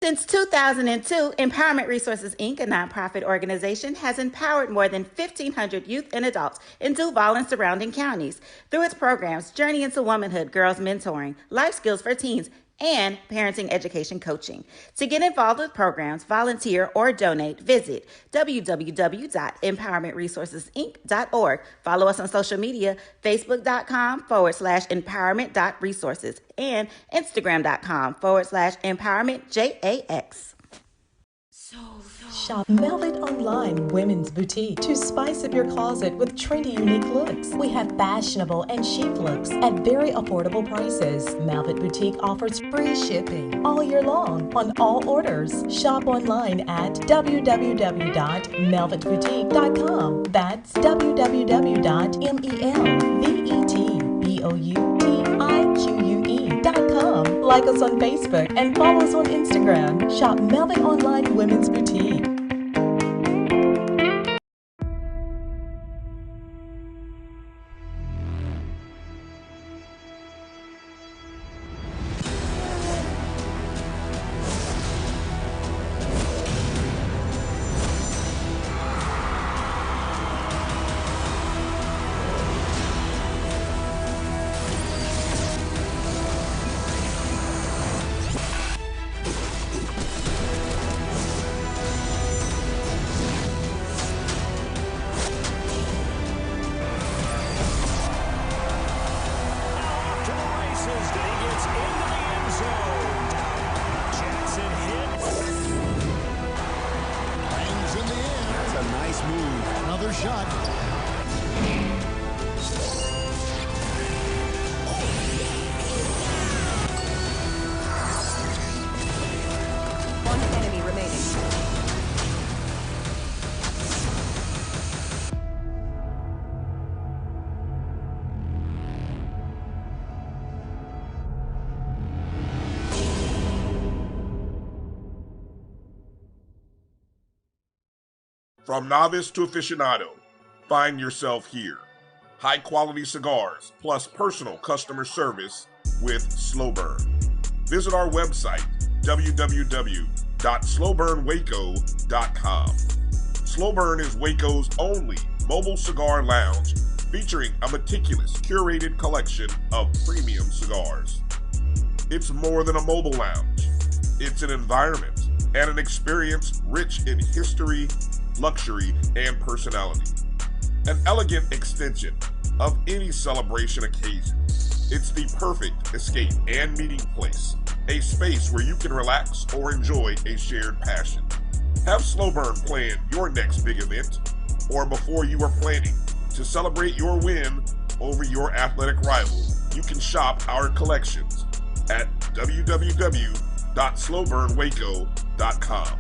Since 2002, Empowerment Resources, Inc., a nonprofit organization, has empowered more than 1,500 youth and adults in Duval and surrounding counties through its programs Journey into Womanhood, Girls Mentoring, Life Skills for Teens, and parenting education coaching. To get involved with programs, volunteer, or donate, visit www.empowermentresourcesinc.org. Follow us on social media, facebook.com/empowerment.resources and instagram.com/empowermentjax. Shop Velvet Online Women's Boutique to spice up your closet with trendy, unique looks. We have fashionable and chic looks at very affordable prices. Velvet Boutique offers free shipping all year long on all orders. Shop online at www.melvetboutique.com. That's www.melvetboutique.com. Like us on Facebook and follow us on Instagram. Shop Velvet Online Women's Boutique. From novice to aficionado, find yourself here. High quality cigars plus personal customer service with Slow Burn. Visit our website, www.slowburnwaco.com. Slow Burn is Waco's only mobile cigar lounge featuring a meticulous, curated collection of premium cigars. It's more than a mobile lounge. It's an environment and an experience rich in history, luxury, and personality. An elegant extension of any celebration occasion. It's the perfect escape and meeting place, a space where you can relax or enjoy a shared passion. Have Slow Burn plan your next big event, or before you are planning to celebrate your win over your athletic rival, you can shop our collections at www.slowburnwaco.com.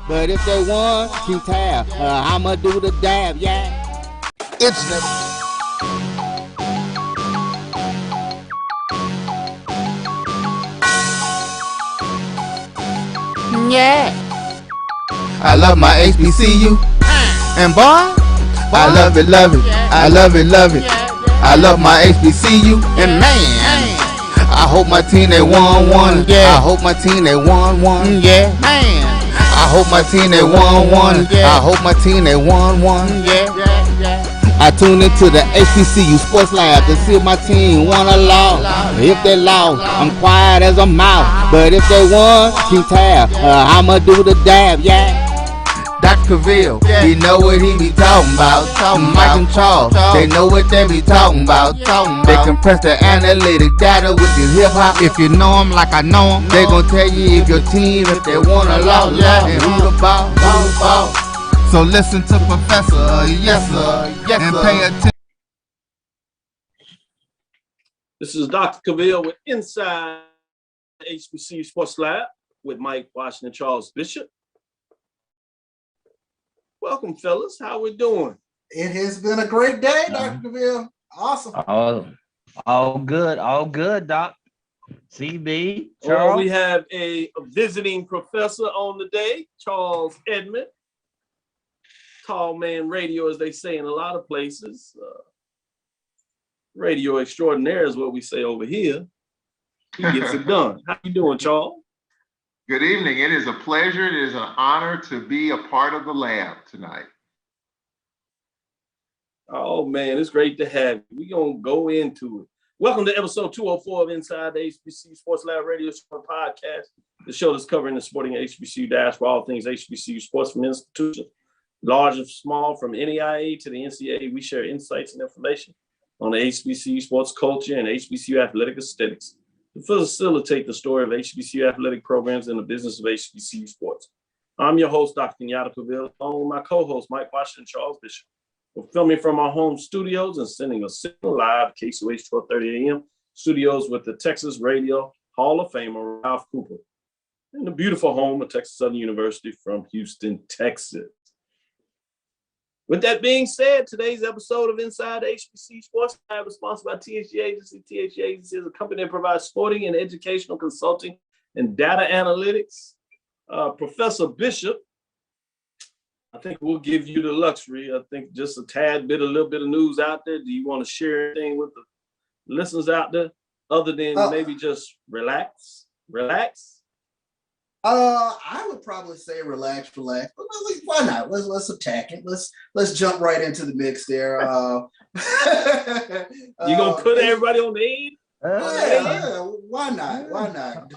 But if they want, keep tab. I'ma do the dab, yeah. It's the yeah. I love my HBCU, and boy, I love it, love it. I love it, love it. I love my HBCU, and man, I hope my team they won one. Yeah. I hope my team they won one. Yeah, man. I hope my team they won one. I hope my team they won one. I tune into the HBCU Sports Lab to see if my team won or lost. If they lost, I'm quiet as a mouse. But if they won, keep tab. I'ma do the dab, yeah. Dr. Cavil, he know what he be talking about. Mike and Charles, they know what they be talking about. They compress the analytic data with the hip hop. If you know them like I know them, they gon' tell you if your team, if they won or lost, and who the ball, who the ball. So listen to Professor, yes sir, and pay attention. This is Dr. Cavil with Inside HBCU Sports Lab with Mike Washington Charles Bishop. Welcome, fellas. How we doing? It has been a great day, Dr. Cavil. Awesome. All good, Doc. CB, Charles. Well, we have a visiting professor on the day, Charles Edmond. Tall man radio, as they say in a lot of places. Radio extraordinaire is what we say over here. He gets it done. How you doing, Charles? Good evening. It is a pleasure. It is an honor to be a part of the lab tonight. Oh, man, it's great to have you. We're going to go into it. Welcome to episode 204 of Inside the HBCU Sports Lab Radio Show podcast, the show that's covering the sporting HBCU diaspora, all things HBCU sports from institutions, large and small, from NEIA to the NCAA. We share insights and information on the HBCU sports culture and HBCU athletic aesthetics to facilitate the story of HBCU athletic programs and the business of HBCU sports. I'm your host, Dr. Cavil, along with my co-host, Mike Washington, Charles Bishop. We're filming from our home studios and sending a signal live KCOH 1230 AM studios with the Texas Radio Hall of Famer, Ralph Cooper, in the beautiful home of Texas Southern University from Houston, Texas. With that being said, today's episode of Inside the HBCU Sports Lab is sponsored by THG Agency. THG Agency is a company that provides sporting and educational consulting and data analytics. Professor Bishop, I think we'll give you the luxury. I think just a little bit of news out there. Do you want to share anything with the listeners out there other than maybe just relax? I would probably say relax, but why not? Let's attack it. Let's jump right into the mix there. You gonna put everybody on the aid? Yeah, why not? RELAX,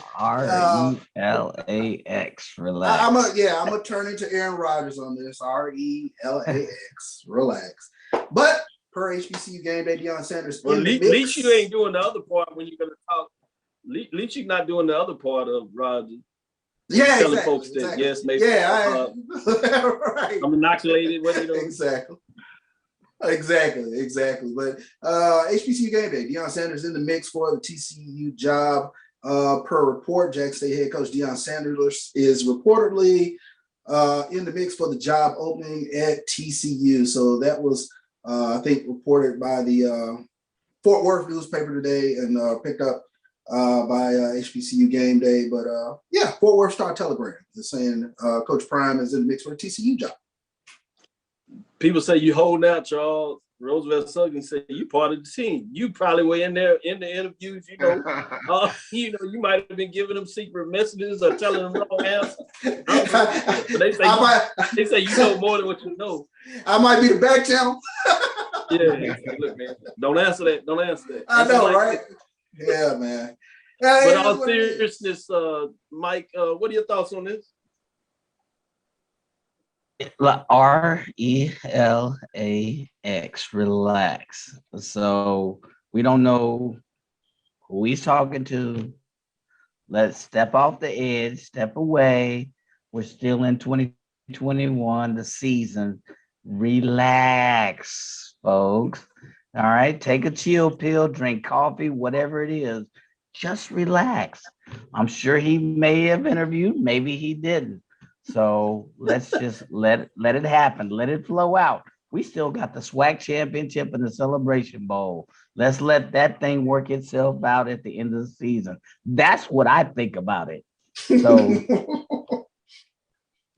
relax. I'm gonna turn into Aaron Rodgers on this. RELAX, relax. But per HBCU game day, Deion Sanders. Well, at least you ain't doing the other part when you're gonna talk. At least you're not doing the other part of Rodgers. Yeah, telling folks that yes, maybe. Yeah, right. I'm inoculated. What you know? Exactly. But HBCU game day, Deion Sanders in the mix for the TCU job. Per report, Jackson State head coach Deion Sanders is reportedly in the mix for the job opening at TCU. So that was, I think, reported by the Fort Worth newspaper today and picked up by HBCU game day. But Fort Worth Star Telegram is saying Coach Prime is in the mix for the TCU job. People say you holding out, Charles. Roosevelt Sugden said you part of the team. You probably were in there in the interviews, you might have been giving them secret messages or telling them wrong answers. They say you know more than what you know. I might be the back channel. Yeah, look, man, don't answer that. I know, right? Yeah, man. But all seriousness, Mike, what are your thoughts on this? RELAX, relax. So we don't know who he's talking to. Let's step off the edge, step away. We're still in 2021, the season. Relax, folks. All right, take a chill pill, drink coffee, whatever it is. Just relax. I'm sure he may have interviewed, maybe he didn't. So let's just let it happen. Let it flow out. We still got the SWAC championship and the Celebration Bowl. Let's let that thing work itself out at the end of the season. That's what I think about it. So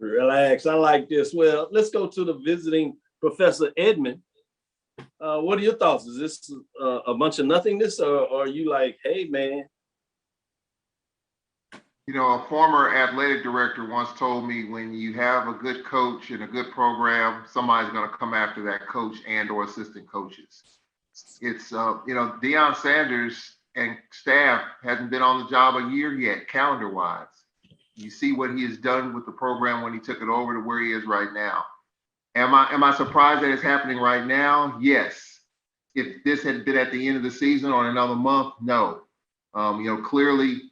relax. I like this. Well, let's go to the visiting Professor Edmond. What are your thoughts? Is this a bunch of nothingness, or are you like, hey, man? You know, a former athletic director once told me when you have a good coach and a good program, somebody's going to come after that coach and or assistant coaches. It's, Deion Sanders and staff hasn't been on the job a year yet, calendar-wise. You see what he has done with the program when he took it over to where he is right now. Am I surprised that it's happening right now? Yes. If this had been at the end of the season or in another month, no. Clearly,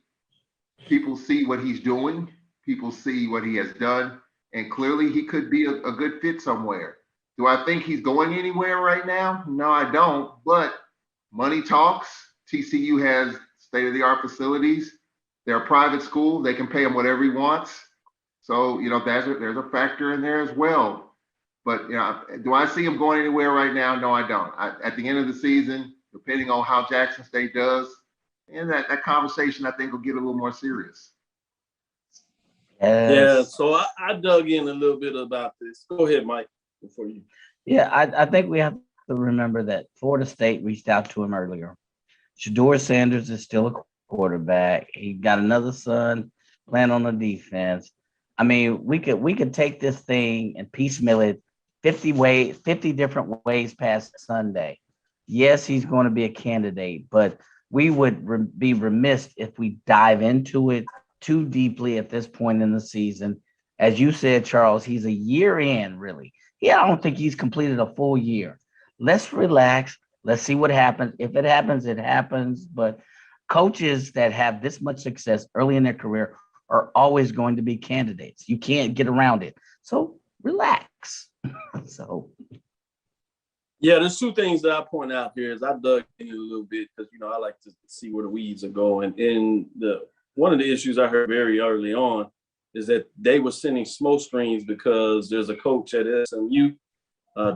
people see what he's doing. People see what he has done. And clearly he could be a good fit somewhere. Do I think he's going anywhere right now? No, I don't. But money talks. TCU has state-of-the-art facilities. They're a private school. They can pay him whatever he wants. So, there's a factor in there as well. But, do I see him going anywhere right now? No, I don't. At the end of the season, depending on how Jackson State does, and that conversation, I think, will get a little more serious. Yes. Yeah, so I dug in a little bit about this. Go ahead, Mike, before you. Yeah, I think we have to remember that Florida State reached out to him earlier. Shedeur Sanders is still a quarterback. He got another son playing on the defense. I mean, we could take this thing and piecemeal it 50 different ways past Sunday. Yes, he's going to be a candidate, but we would be remiss if we dive into it too deeply at this point in the season. As you said, Charles, he's a year in, really. Yeah, I don't think he's completed a full year. Let's relax. Let's see what happens. If it happens, it happens. But coaches that have this much success early in their career are always going to be candidates. You can't get around it. So relax. So. Yeah, there's two things that I point out here. Is I dug in a little bit because I like to see where the weeds are going. And one of the issues I heard very early on is that they were sending smoke screens because there's a coach at SMU,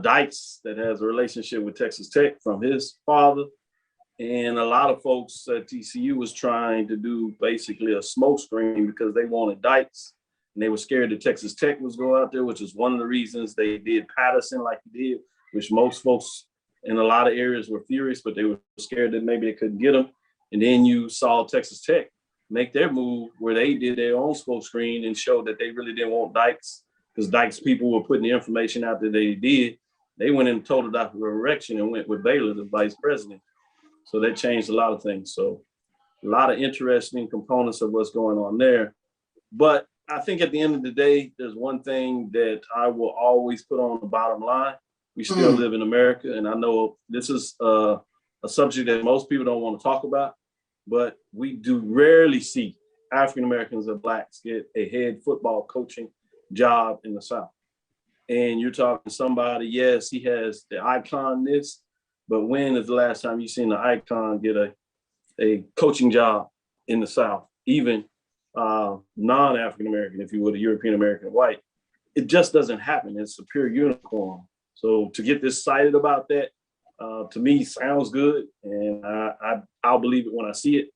Dykes, that has a relationship with Texas Tech from his father. And a lot of folks at TCU was trying to do basically a smoke screen because they wanted Dykes. And they were scared that Texas Tech was going out there, which is one of the reasons they did Patterson like he did, which most folks in a lot of areas were furious, but they were scared that maybe they couldn't get him. And then you saw Texas Tech make their move where they did their own smoke screen and showed that they really didn't want Dykes because Dykes people were putting the information out that they did. They went in total direction and went with Baylor, the vice president. So that changed a lot of things. So a lot of interesting components of what's going on there. But I think at the end of the day, there's one thing that I will always put on the bottom line. We still live in America. And I know this is a subject that most people don't want to talk about, but we do rarely see African-Americans or Blacks get a head football coaching job in the South. And you're talking somebody, yes, he has the icon this, but when is the last time you've seen the icon get a coaching job in the South, even non-African-American, if you would, a European-American white? It just doesn't happen. It's a pure unicorn. So to get this excited about that, to me, sounds good. And I'll believe it when I see it,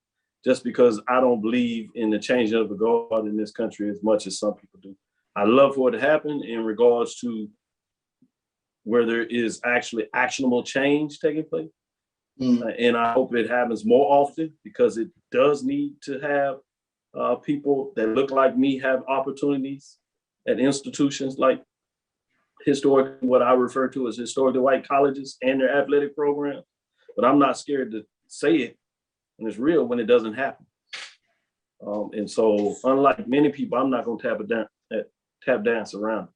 just because I don't believe in the changing of the guard in this country as much as some people do. I love for it to happen in regards to where there is actually actionable change taking place. And I hope it happens more often because it does need to have people that look like me have opportunities at institutions like what I refer to as historically white colleges and their athletic programs. But I'm not scared to say it, and it's real when it doesn't happen. And so unlike many people, I'm not going to tap dance around it.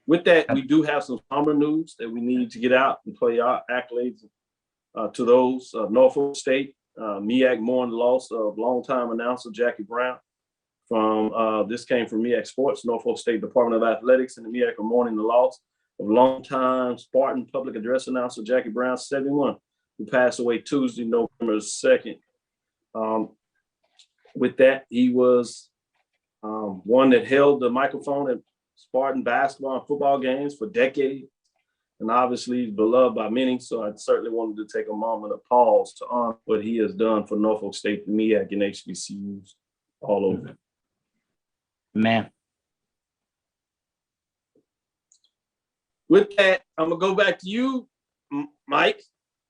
With that, we do have some somber news that we need to get out and play our accolades to those. Norfolk State, MEAC mourned the loss of longtime announcer Jackie Brown. This came from MEAC Sports. Norfolk State Department of Athletics and the MEAC are mourning the loss of longtime Spartan public address announcer Jackie Brown, 71, who passed away Tuesday, November 2nd. With that, he was one that held the microphone at Spartan basketball and football games for decades, and obviously beloved by many. So I certainly wanted to take a moment of pause to honor what he has done for Norfolk State, the MEAC, and HBCUs all over. Man. With that, I'm going to go back to you, Mike,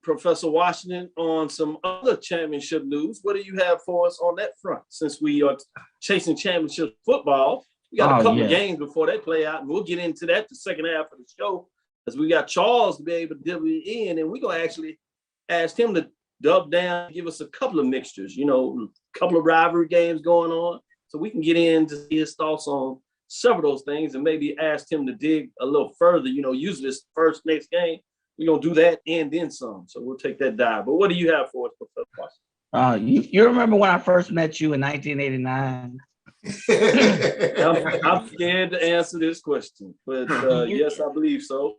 Professor Washington, on some other championship news. What do you have for us on that front? Since we are chasing championship football, we got a couple of games before they play out, and we'll get into that the second half of the show, as we got Charles to be able to deliver it in, and we're going to actually ask him to dub down and give us a couple of mixtures, a couple of rivalry games going on, so we can get in to see his thoughts on several of those things and maybe ask him to dig a little further. Usually this next game, we're going to do that and then some. So we'll take that dive. But what do you have for us, Professor Washington? You remember when I first met you in 1989? I'm scared to answer this question, but yes, I believe so.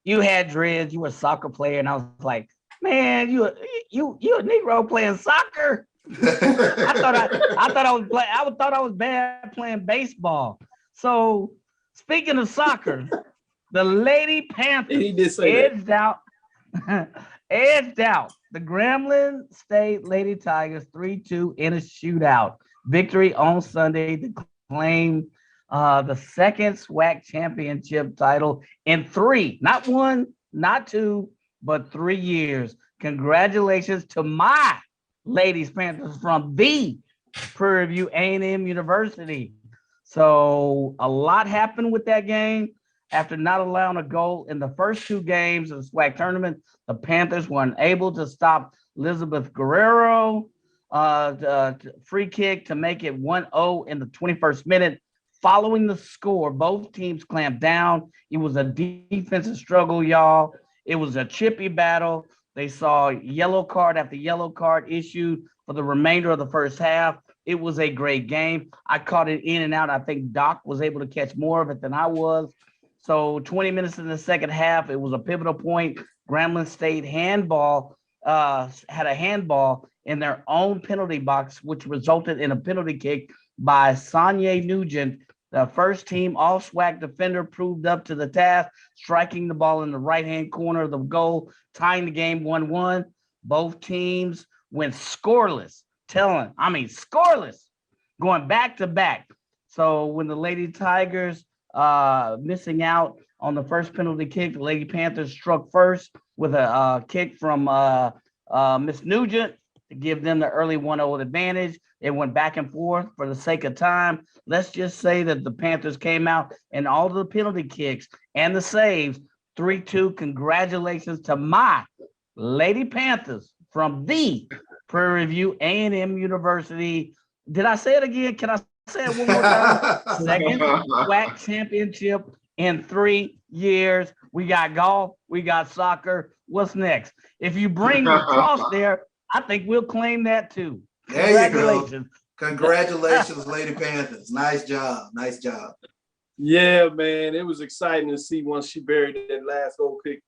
You had dreads. You were a soccer player, and I was like, man, you a Negro playing soccer. I thought I was bad playing baseball. So speaking of soccer, the Lady Panthers edged out the Grambling State Lady Tigers 3-2 in a shootout victory on Sunday to claim the second SWAC championship title in 3, not 1, not 2, but 3 years. Congratulations to my Ladies Panthers from the Prairie View A&M University. So a lot happened with that game. After not allowing a goal in the first two games of the SWAC tournament, the Panthers were unable to stop Elizabeth Guerrero. Free kick to make it 1-0 in the 21st minute. Following the score, both teams clamped down. It was a defensive struggle, y'all. It was a chippy battle. They saw yellow card after yellow card issued for the remainder of the first half. It was a great game. I caught it in and out. I think Doc was able to catch more of it than I was. So 20 minutes in the second half, it was a pivotal point. Grambling State handball had a handball in their own penalty box, which resulted in a penalty kick by Sonia Nugent. The first team all-SWAC defender proved up to the task, striking the ball in the right-hand corner of the goal, tying the game 1-1. Both teams went scoreless, scoreless, going back-to-back. So when the Lady Tigers missing out on the first penalty kick, the Lady Panthers struck first with a kick from Miss Nugent to give them the early 1-0 advantage. It went back and forth for the sake of time. Let's just say that the Panthers came out and all the penalty kicks and the saves, 3-2. Congratulations to my Lady Panthers from the Prairie View A&M University. Did I say it again? Can I say it one more time? Second SWAC championship in 3 years. We got golf. We got soccer. What's next? If you bring lacrosse there, I think we'll claim that too. There you go. Congratulations, Lady Panthers. Nice job. Nice job. Yeah, man. It was exciting to see once she buried that last goal kick,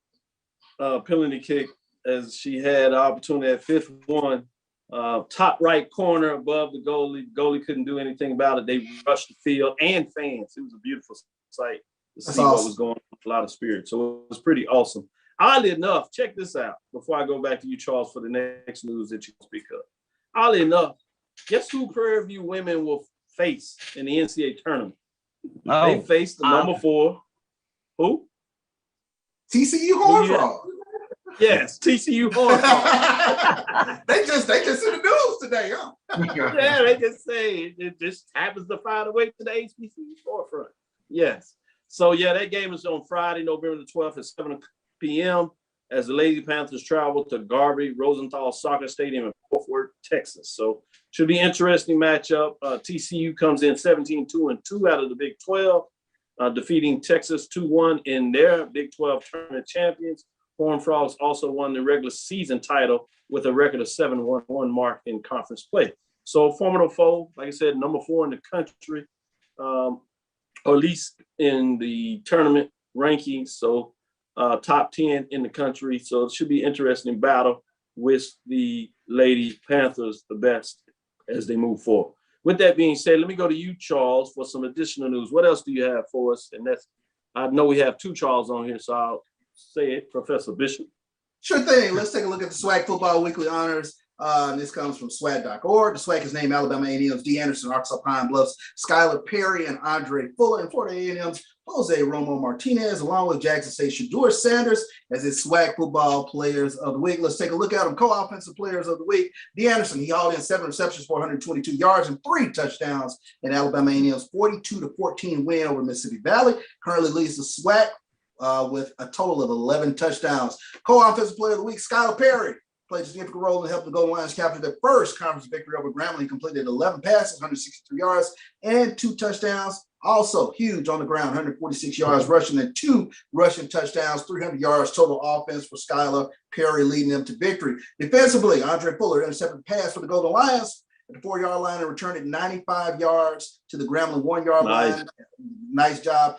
penalty kick, as she had the opportunity at fifth one. Top right corner above the goalie. Goalie couldn't do anything about it. They rushed the field and fans. It was a beautiful sight to see what was going on. A lot of spirit. So it was pretty awesome. Oddly enough, check this out before I go back to you, Charles, for the next news that you speak of. Oddly enough, guess who Prairie View women will face in the NCAA tournament? They faced the number 4. Who? TCU Horned Frog. Yes, TCU Horned Frog. They just in the news today, huh? Yeah, they just say it just happens to find a way to the HBCU forefront. Yes. So yeah, that game is on Friday, November the 12th at 7 p.m. as the Lady Panthers travel to Garvey Rosenthal Soccer Stadium in Fort Worth, Texas. So should be an interesting matchup. TCU comes in 17-2-2 out of the Big 12, defeating Texas 2-1 in their Big 12 tournament champions. Horned Frogs also won the regular season title with a record of 7-1 mark in conference play. So formidable foe, like I said, number 4 in the country, or at least in the tournament rankings. So top 10 in the country. So it should be an interesting battle with the Lady Panthers, the best, as they move forward. With that being said, let me go to you, Charles, for some additional news. What else do you have for us? And I know we have 2 Charles on here, so I'll say it, Professor Bishop. Sure thing. Let's take a look at the SWAC Football Weekly Honors. This comes from SWAC.org. The SWAC is named Alabama A&M's D. Anderson, Arkansas Pine Bluffs, Skylar Perry, and Andre Fuller, and Florida A&M's Jose Romo Martinez, along with Jackson State Shador Sanders as its SWAC Football Players of the Week. Let's take a look at them. Co-offensive Players of the Week. D. Anderson, he hauled in 7 receptions, 422 yards, and 3 touchdowns in Alabama A&M's 42-14 win over Mississippi Valley. Currently leads the SWAC with a total of 11 touchdowns. Co-offensive Player of the Week, Skylar Perry, played a significant role in helping the Golden Lions capture their first conference victory over Grambling. He completed 11 passes, 163 yards, and 2 touchdowns. Also huge on the ground, 146 yards rushing and 2 rushing touchdowns, 300 yards total offense for Skylar Perry, leading them to victory. Defensively, Andre Fuller intercepted the pass for the Golden Lions at the 4-yard line and returned it 95 yards to the Grambling 1-yard line. Nice job.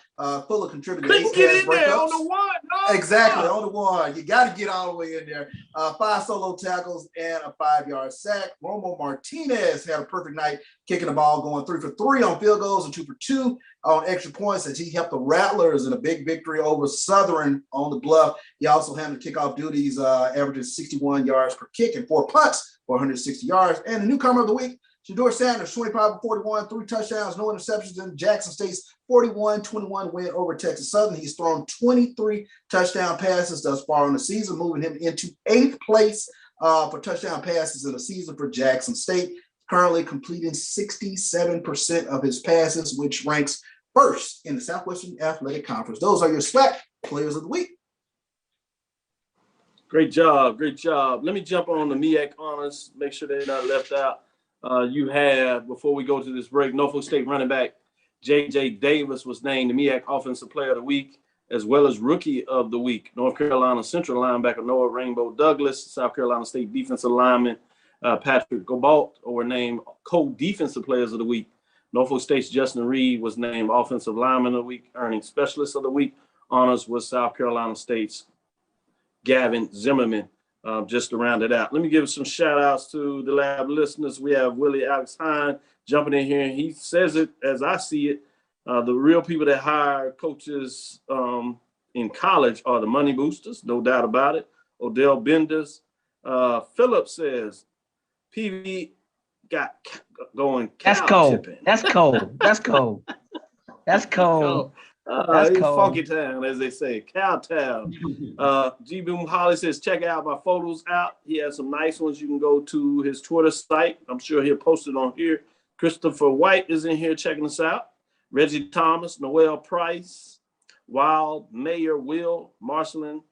Fuller contributed. Couldn't get in there on the 1. No, exactly, on the 1. You got to get all the way in there. 5 solo tackles and a 5-yard sack. Romo Martinez had a perfect night kicking the ball, going 3 for 3 on field goals and 2 for 2 on extra points as he helped the Rattlers in a big victory over Southern on the Bluff. He also handled kickoff duties, averaging 61 yards per kick and 4 punts for 160 yards. And the newcomer of the week, Shador Sanders, 25-41, 3 touchdowns, no interceptions in Jackson State's 41-21 win over Texas Southern. He's thrown 23 touchdown passes thus far in the season, moving him into 8th place for touchdown passes in the season for Jackson State. currently completing 67% of his passes, which ranks first in the Southwestern Athletic Conference. Those are your SWAC players of the week. Great job. Great job. Let me jump on the MEAC honors, make sure they're not left out. You have, before we go to this break, Norfolk State running back J.J. Davis was named the MEAC Offensive Player of the Week, as well as Rookie of the Week. North Carolina Central linebacker Noah Rainbow Douglas, South Carolina State defensive lineman Patrick Gobalt were named co-defensive players of the week. Norfolk State's Justin Reed was named Offensive Lineman of the Week. Earning Specialist of the Week honors was South Carolina State's Gavin Zimmerman. Just to round it out, let me give some shout outs to the lab listeners. We have Willie Alex Hine jumping in here. He says it as I see it. The real people that hire coaches in college are the money boosters, no doubt about it. Odell Benders. Philip says, PV got going. That's cold. That's cold. That's cold. That's cold. That's cold. Funky town, as they say, Cowtown. G Boom Holly says, check out my photos out. He has some nice ones. You can go to his Twitter site. I'm sure he'll post it on here. Christopher White is in here checking us out. Reggie Thomas, Noel Price, Wild, Mayor Will, Marcelin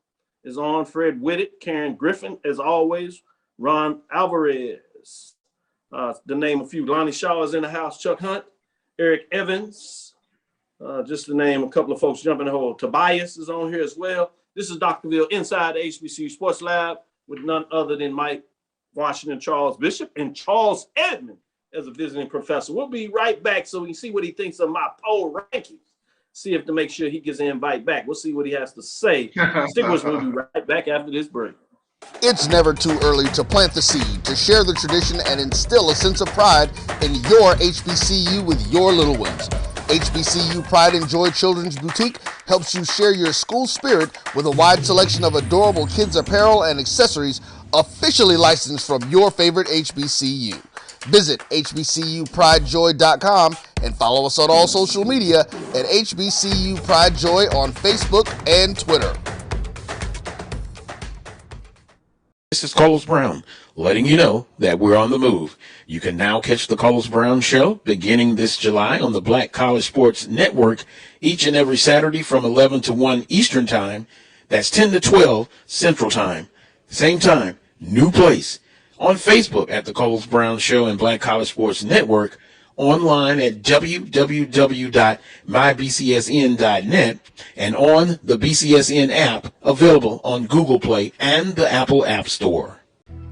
is on. Fred Whitted, Karen Griffin, as always. Ron Alvarez, to name a few. Lonnie Shaw is in the house. Chuck Hunt, Eric Evans, just to name a couple of folks jumping the hole. Tobias is on here as well. This is Dr. Ville inside the HBCU Sports Lab with none other than Mike Washington, Charles Bishop, and Charles Edmond as a visiting professor. We'll be right back so we can see what he thinks of my poll rankings. See if to make sure he gets an invite back. We'll see what he has to say. Stick with us. We'll be right back after this break. It's never too early to plant the seed, to share the tradition, and instill a sense of pride in your HBCU with your little ones. HBCU Pride and Joy Children's Boutique helps you share your school spirit with a wide selection of adorable kids' apparel and accessories officially licensed from your favorite HBCU. Visit hbcupridejoy.com and follow us on all social media at HBCU Pride Joy on Facebook and Twitter. This is Carlos Brown, letting you know that we're on the move. You can now catch the Carlos Brown Show beginning this July on the Black College Sports Network each and every Saturday from 11 to 1 Eastern Time. That's 10 to 12 Central Time. Same time, new place. On Facebook at the Carlos Brown Show and Black College Sports Network. Online at www.mybcsn.net and on the BCSN app available on Google Play and the Apple App Store.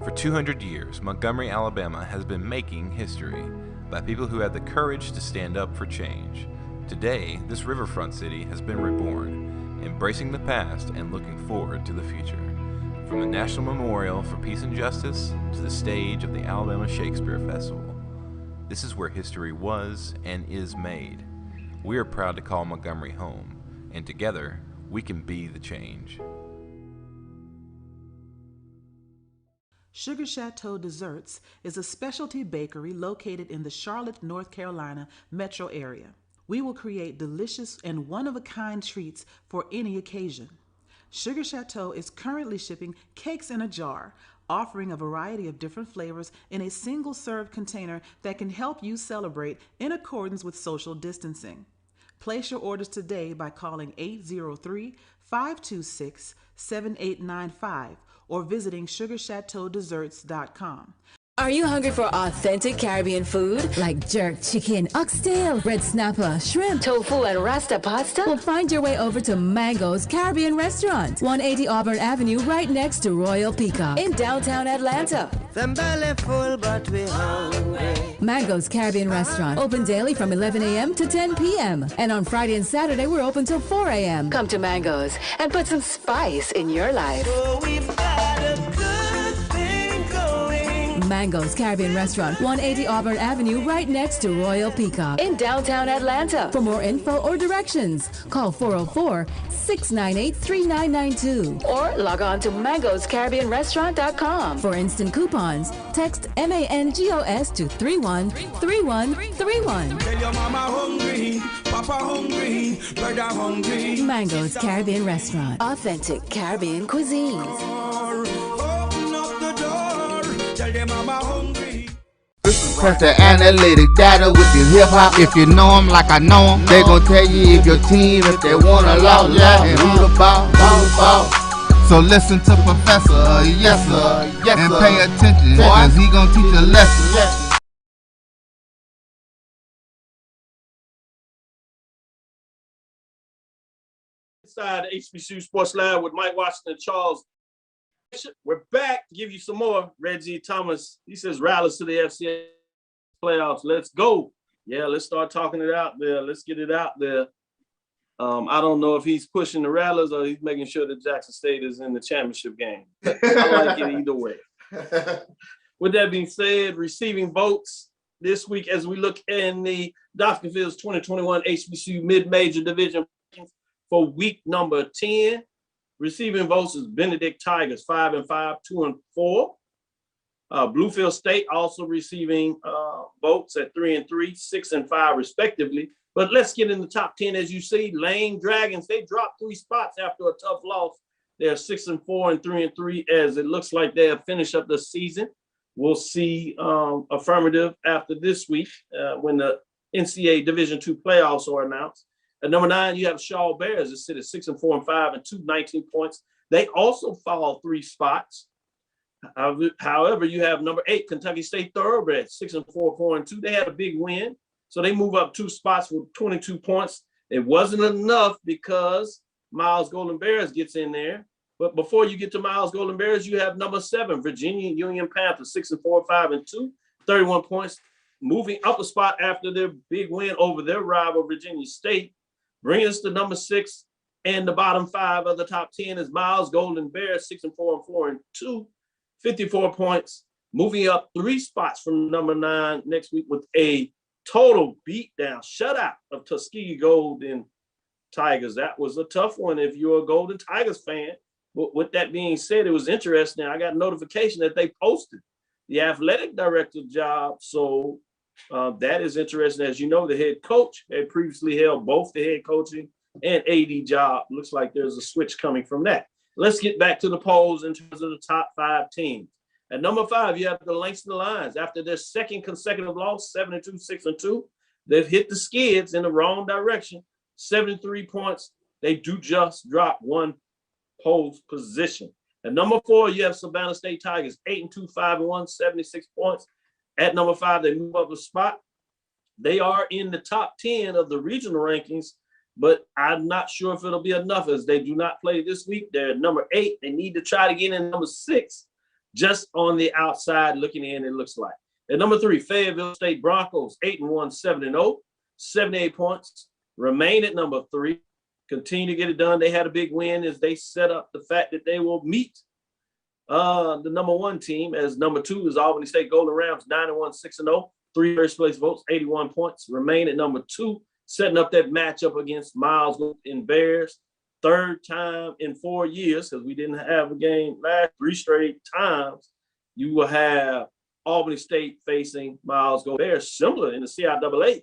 For 200 years, Montgomery, Alabama has been making history by people who had the courage to stand up for change. Today, this riverfront city has been reborn, embracing the past and looking forward to the future. From the National Memorial for Peace and Justice to the stage of the Alabama Shakespeare Festival. This is where history was and is made. We are proud to call Montgomery home, and together we can be the change. Sugar Chateau Desserts is a specialty bakery located in the Charlotte, North Carolina metro area. We will create delicious and one-of-a-kind treats for any occasion. Sugar Chateau is currently shipping cakes in a jar, offering a variety of different flavors in a single-serve container that can help you celebrate in accordance with social distancing. Place your orders today by calling 803-526-7895 or visiting sugarchateaudesserts.com. Are you hungry for authentic Caribbean food? Like jerk chicken, oxtail, red snapper, shrimp, tofu, and rasta pasta? Well, find your way over to Mango's Caribbean Restaurant, 180 Auburn Avenue, right next to Royal Peacock in downtown Atlanta. Them belly full, but we hungry. Mango's Caribbean Restaurant, open daily from 11 a.m. to 10 p.m. And on Friday and Saturday, we're open till 4 a.m. Come to Mango's and put some spice in your life. So we've got a good thing going. Mango's Caribbean Restaurant, 180 Auburn Avenue, right next to Royal Peacock in downtown Atlanta. For more info or directions, call 404-698-3992 or log on to mangoscaribbeanrestaurant.com. For instant coupons, text MANGOS to 313131. Tell your mama hungry, papa hungry, brother hungry. Mango's Caribbean Restaurant, authentic Caribbean cuisines. Open up the door, tell them mama hungry. This is Press the analytic data with the hip hop. If you know them like I know them, they gon' tell you if your team, if they wanna lose, and who the ball, So listen to Professor, yes sir, and pay attention, cause he gon' teach a lesson. Inside the HBCU Sports Lab with Mike Washington and Charles. We're back to give you some more. Reggie Thomas, he says, rallies to the FCS playoffs. Let's go. Yeah, let's start talking it out there. Let's get it out there. I don't know if he's pushing the Rattlers or he's making sure that Jackson State is in the championship game. I like it either way. With that being said, receiving votes this week as we look in the Dr. Phil's 2021 HBCU Mid-Major Division for week number 10. Receiving votes is Benedict Tigers 5-5, 2-4. Bluefield State also receiving votes at 3-3, 6-5 respectively. But let's get in the top 10. As you see, Lane Dragons, they dropped 3 spots after a tough loss. They're 6-4 and 3-3 as it looks like they'll finish up the season. We'll see affirmative after this week when the NCAA Division II playoffs are announced. At number 9, you have Shaw Bears that sit at 6-4-5 and 219 points. They also fall 3 spots. However, you have number 8, Kentucky State Thoroughbreds, 6-4, 4-2. They had a big win. So they move up 2 spots with 22 points. It wasn't enough because Miles Golden Bears gets in there. But before you get to Miles Golden Bears, you have number 7, Virginia Union Panthers, 6-4, 5-2, 31 points, moving up a spot after their big win over their rival Virginia State. Bringing us to number 6, and the bottom 5 of the top 10 is Miles Golden Bears, 6-4, 4-2, 54 points, moving up 3 spots from number 9 next week with a total beatdown, shutout of Tuskegee Golden Tigers. That was a tough one if you're a Golden Tigers fan. But with that being said, it was interesting. I got a notification that they posted the athletic director job. So that is interesting. As you know, the head coach had previously held both the head coaching and AD job. Looks like there's a switch coming from that. Let's get back to the polls in terms of the top 5 teams. At number 5, you have the Langston Lions. After their second consecutive loss, 7-2, 6-2, they've hit the skids in the wrong direction. 73 points. They do just drop 1 poll position. At number 4, you have Savannah State Tigers, 8-2, 5-1, 76 points. At number 5, they move up a spot. They are in the top 10 of the regional rankings, but I'm not sure if it'll be enough as they do not play this week. They're at number 8. They need to try to get in number 6. Just on the outside looking in, it looks like. At number 3, Fayetteville State Broncos, 8-1, 7-0, 78 points. Remain at number 3. Continue to get it done. They had a big win as they set up the fact that they will meet the number 1 team. As number 2 is Albany State Golden Rams, 9-1, 6-0, 3 first place votes, 81 points. Remain at number 2, setting up that matchup against Miles and Bears. 3rd time in 4 years, because we didn't have a game last 3 straight times, you will have Albany State facing Miles Golden Bears, similar in the CIAA,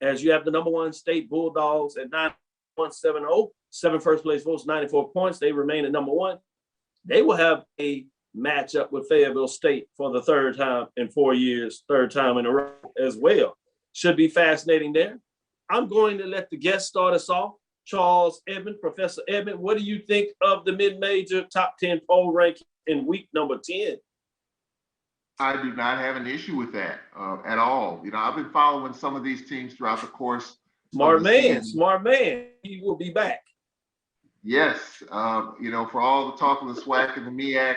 as you have the number 1 State Bulldogs at 9-1, 7-0, 7 first place votes, 94 points. They remain at number 1. They will have a matchup with Fayetteville State for the 3rd time in 4 years, 3rd time in a row as well. Should be fascinating there. I'm going to let the guest start us off. Charles Edmond, Professor Edmond, what do you think of the mid-major top 10 poll ranking in week number 10? I do not have an issue with that at all. You know, I've been following some of these teams throughout the course. Smart man. He will be back. Yes. You know, for all the talk of the SWAC and the MEAC, I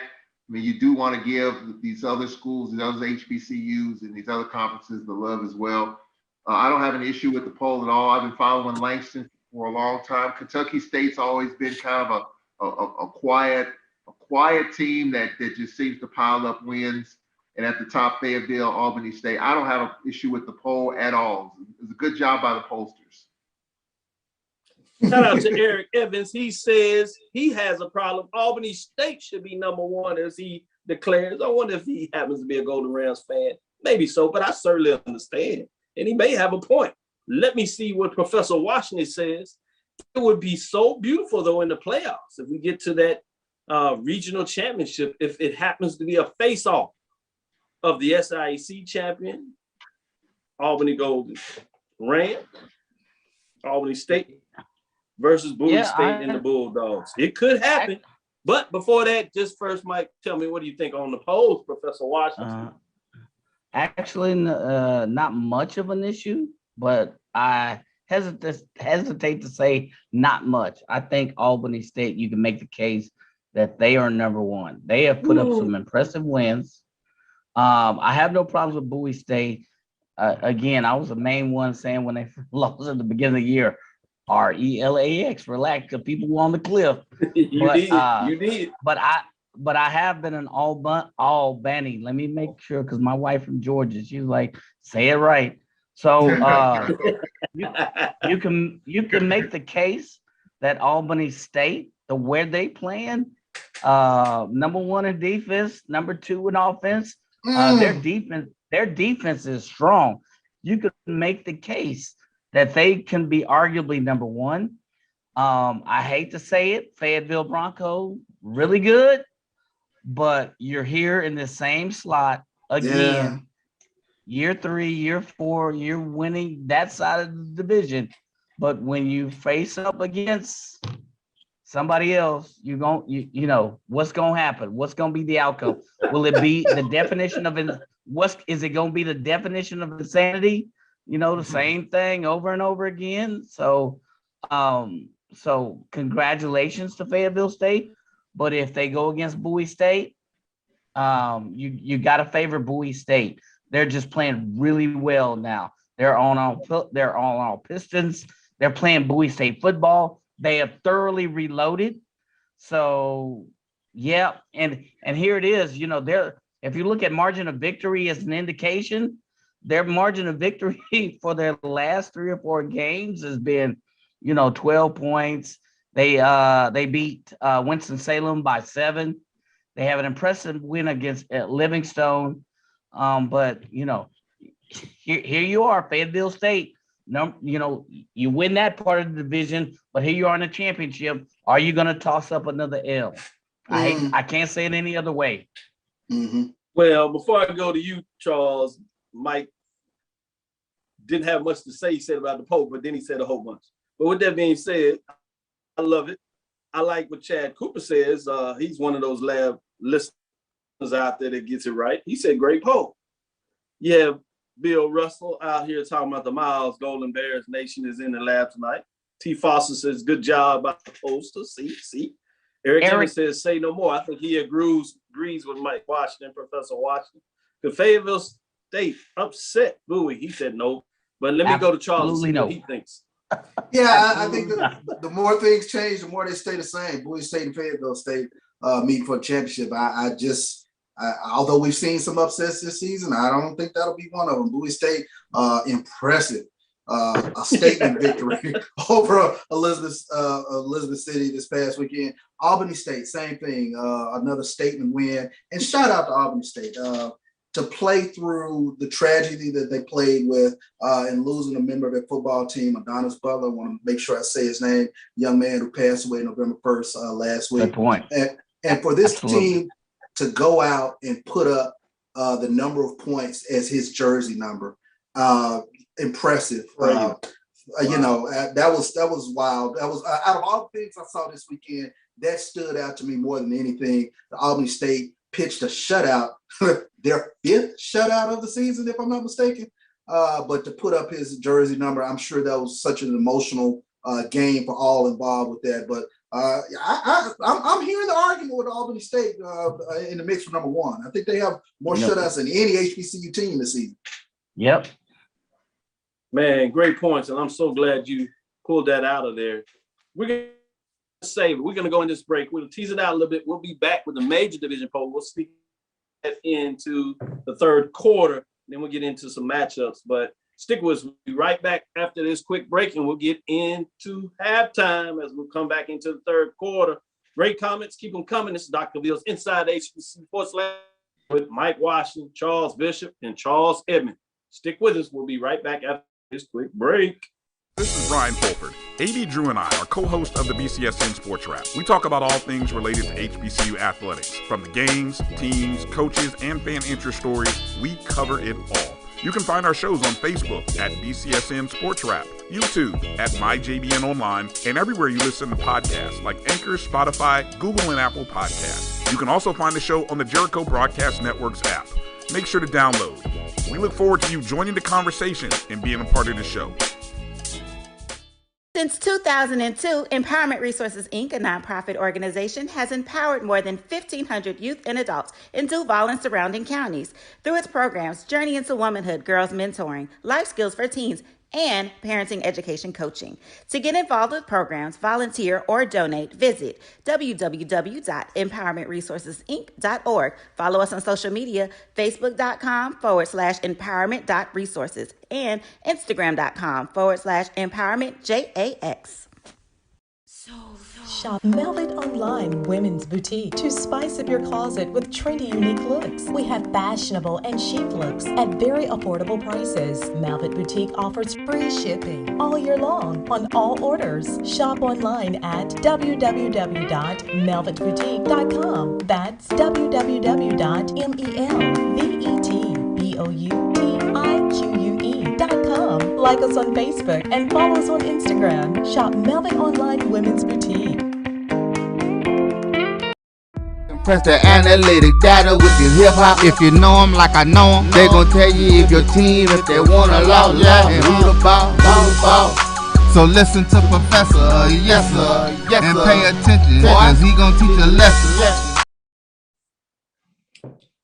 mean, you do want to give these other schools, these other HBCUs and these other conferences the love as well. I don't have an issue with the poll at all. I've been following Langston for a long time. Kentucky State's always been kind of a quiet team that just seems to pile up wins. And at the top, Fayetteville, Albany State. I don't have an issue with the poll at all. It's a good job by the pollsters. Shout out to Eric Evans. He says he has a problem. Albany State should be number 1, as he declares. I wonder if he happens to be a Golden Rams fan. Maybe so, but I certainly understand. And he may have a point. Let me see what Professor Washington says. It would be so beautiful, though, in the playoffs if we get to that regional championship, if it happens to be a face-off. of the SIAC champion, Albany Golden Ram, Albany State versus Bowie State and the Bulldogs. It could happen. But before that, just first, Mike, tell me, what do you think on the polls, Professor Washington? Actually, not much of an issue, but I hesitate to say not much. I think Albany State, you can make the case that they are number one. They have put up some impressive wins. I have no problems with Bowie State. Again, I was the main one saying when they lost at the beginning of the year, RELAX, relax, because people were on the cliff. You did. But I have been an Albany. Let me make sure, because my wife from Georgia, she's like, say it right. So you can make the case that Albany State, where they playing, number one in defense, number two in offense. Their defense is strong. You could make the case that they can be arguably number one. I hate to say it, Fayetteville Broncos, really good, but you're here in the same slot again. Year 3, year 4, you're winning that side of the division. But when you face up against somebody else, you know what's gonna happen. What's gonna be the outcome? Will it be the definition of is it gonna be the definition of insanity? You know, the same thing over and over again. So congratulations to Fayetteville State. But if they go against Bowie State, you gotta favor Bowie State. They're just playing really well now. They're on all pistons. They're playing Bowie State football. They have thoroughly reloaded. So yeah, and here it is. You know, if you look at margin of victory as an indication, their margin of victory for their last 3 or 4 games has been, 12 points. They beat Winston-Salem by 7. They have an impressive win against Livingstone. But here you are, Fayetteville State. You win that part of the division, but here you are in the championship. Are you going to toss up another L? I can't say it any other way. Mm-hmm. Well, before I go to you, Charles, Mike didn't have much to say. He said about the poll, but then he said a whole bunch. But with that being said, I love it. I like what Chad Cooper says. He's one of those lab listeners out there that gets it right. He said, great poll. Yeah, Bill Russell out here talking about the Miles Golden Bears Nation is in the lab tonight. T. Foster says, good job about the poster. See. Eric Evans says, say no more. I think he agrees with Mike Washington, Professor Washington. The Fayetteville State upset Bowie. He said no. But let me go to Charles and see what he thinks. Yeah, I think the more things change, the more they stay the same. Bowie State and Fayetteville State meeting for a championship. Although we've seen some upsets this season, I don't think that'll be one of them. Bowie State, impressive. A statement victory over Elizabeth City this past weekend. Albany State, same thing, another statement win. And shout out to Albany State to play through the tragedy that they played with and losing a member of their football team, Adonis Butler. I want to make sure I say his name, young man who passed away November 1st last week. Good point. And for this team to go out and put up the number of points as his jersey number, impressive. Wow. That was wild. That was out of all the things I saw this weekend, that stood out to me more than anything. The Albany State pitched a shutout, their 5th shutout of the season, if I'm not mistaken. But to put up his jersey number, I'm sure that was such an emotional game for all involved with that. But I'm hearing the argument with Albany State in the mix for number 1. I think they have more shutouts than any HBCU team this season. Yep. Man, great points, and I'm so glad you pulled that out of there. We're going to save it. We're going to go in this break. We'll tease it out a little bit. We'll be back with the major division poll. We'll speak into the third quarter, then we'll get into some matchups. But stick with us. We'll be right back after this quick break, and we'll get into halftime as we'll come back into the third quarter. Great comments. Keep them coming. This is Dr. Ville's Inside HBCU Sports Lab with Mike Washington, Charles Bishop, and Charles Edmond. Stick with us. We'll be right back after this quick break. This is Ryan Fulford. AD Drew and I are co-hosts of the BCSN Sports Wrap. We talk about all things related to HBCU athletics. From the games, teams, coaches, and fan interest stories, we cover it all. You can find our shows on Facebook at BCSN Sports Wrap, YouTube at MyJBN Online, and everywhere you listen to podcasts like Anchor, Spotify, Google, and Apple Podcasts. You can also find the show on the Jericho Broadcast Network's app. Make sure to download. We look forward to you joining the conversation and being a part of the show. Since 2002, Empowerment Resources, Inc., a nonprofit organization, has empowered more than 1,500 youth and adults in Duval and surrounding counties through its programs Journey into Womanhood, Girls Mentoring, Life Skills for Teens, and Parenting Education Coaching. To get involved with programs, volunteer, or donate, visit www.empowermentresourcesinc.org. Follow us on social media, facebook.com/empowerment.resources and instagram.com/empowermentJAX. Shop Velvet Online Women's Boutique to spice up your closet with trendy, unique looks. We have fashionable and chic looks at very affordable prices. Velvet Boutique offers free shipping all year long on all orders. Shop online at www.melvetboutique.com. That's www.melvetboutique.com. Like us on Facebook and follow us on Instagram. Shop Velvet Online Women's Boutique. Press the analytic data with your hip hop. If you know them like I know them, they gon' tell you if your team, if they wanna love, and who the ball. So listen to Professor, yes sir, and pay attention, cause he gon' teach a lesson.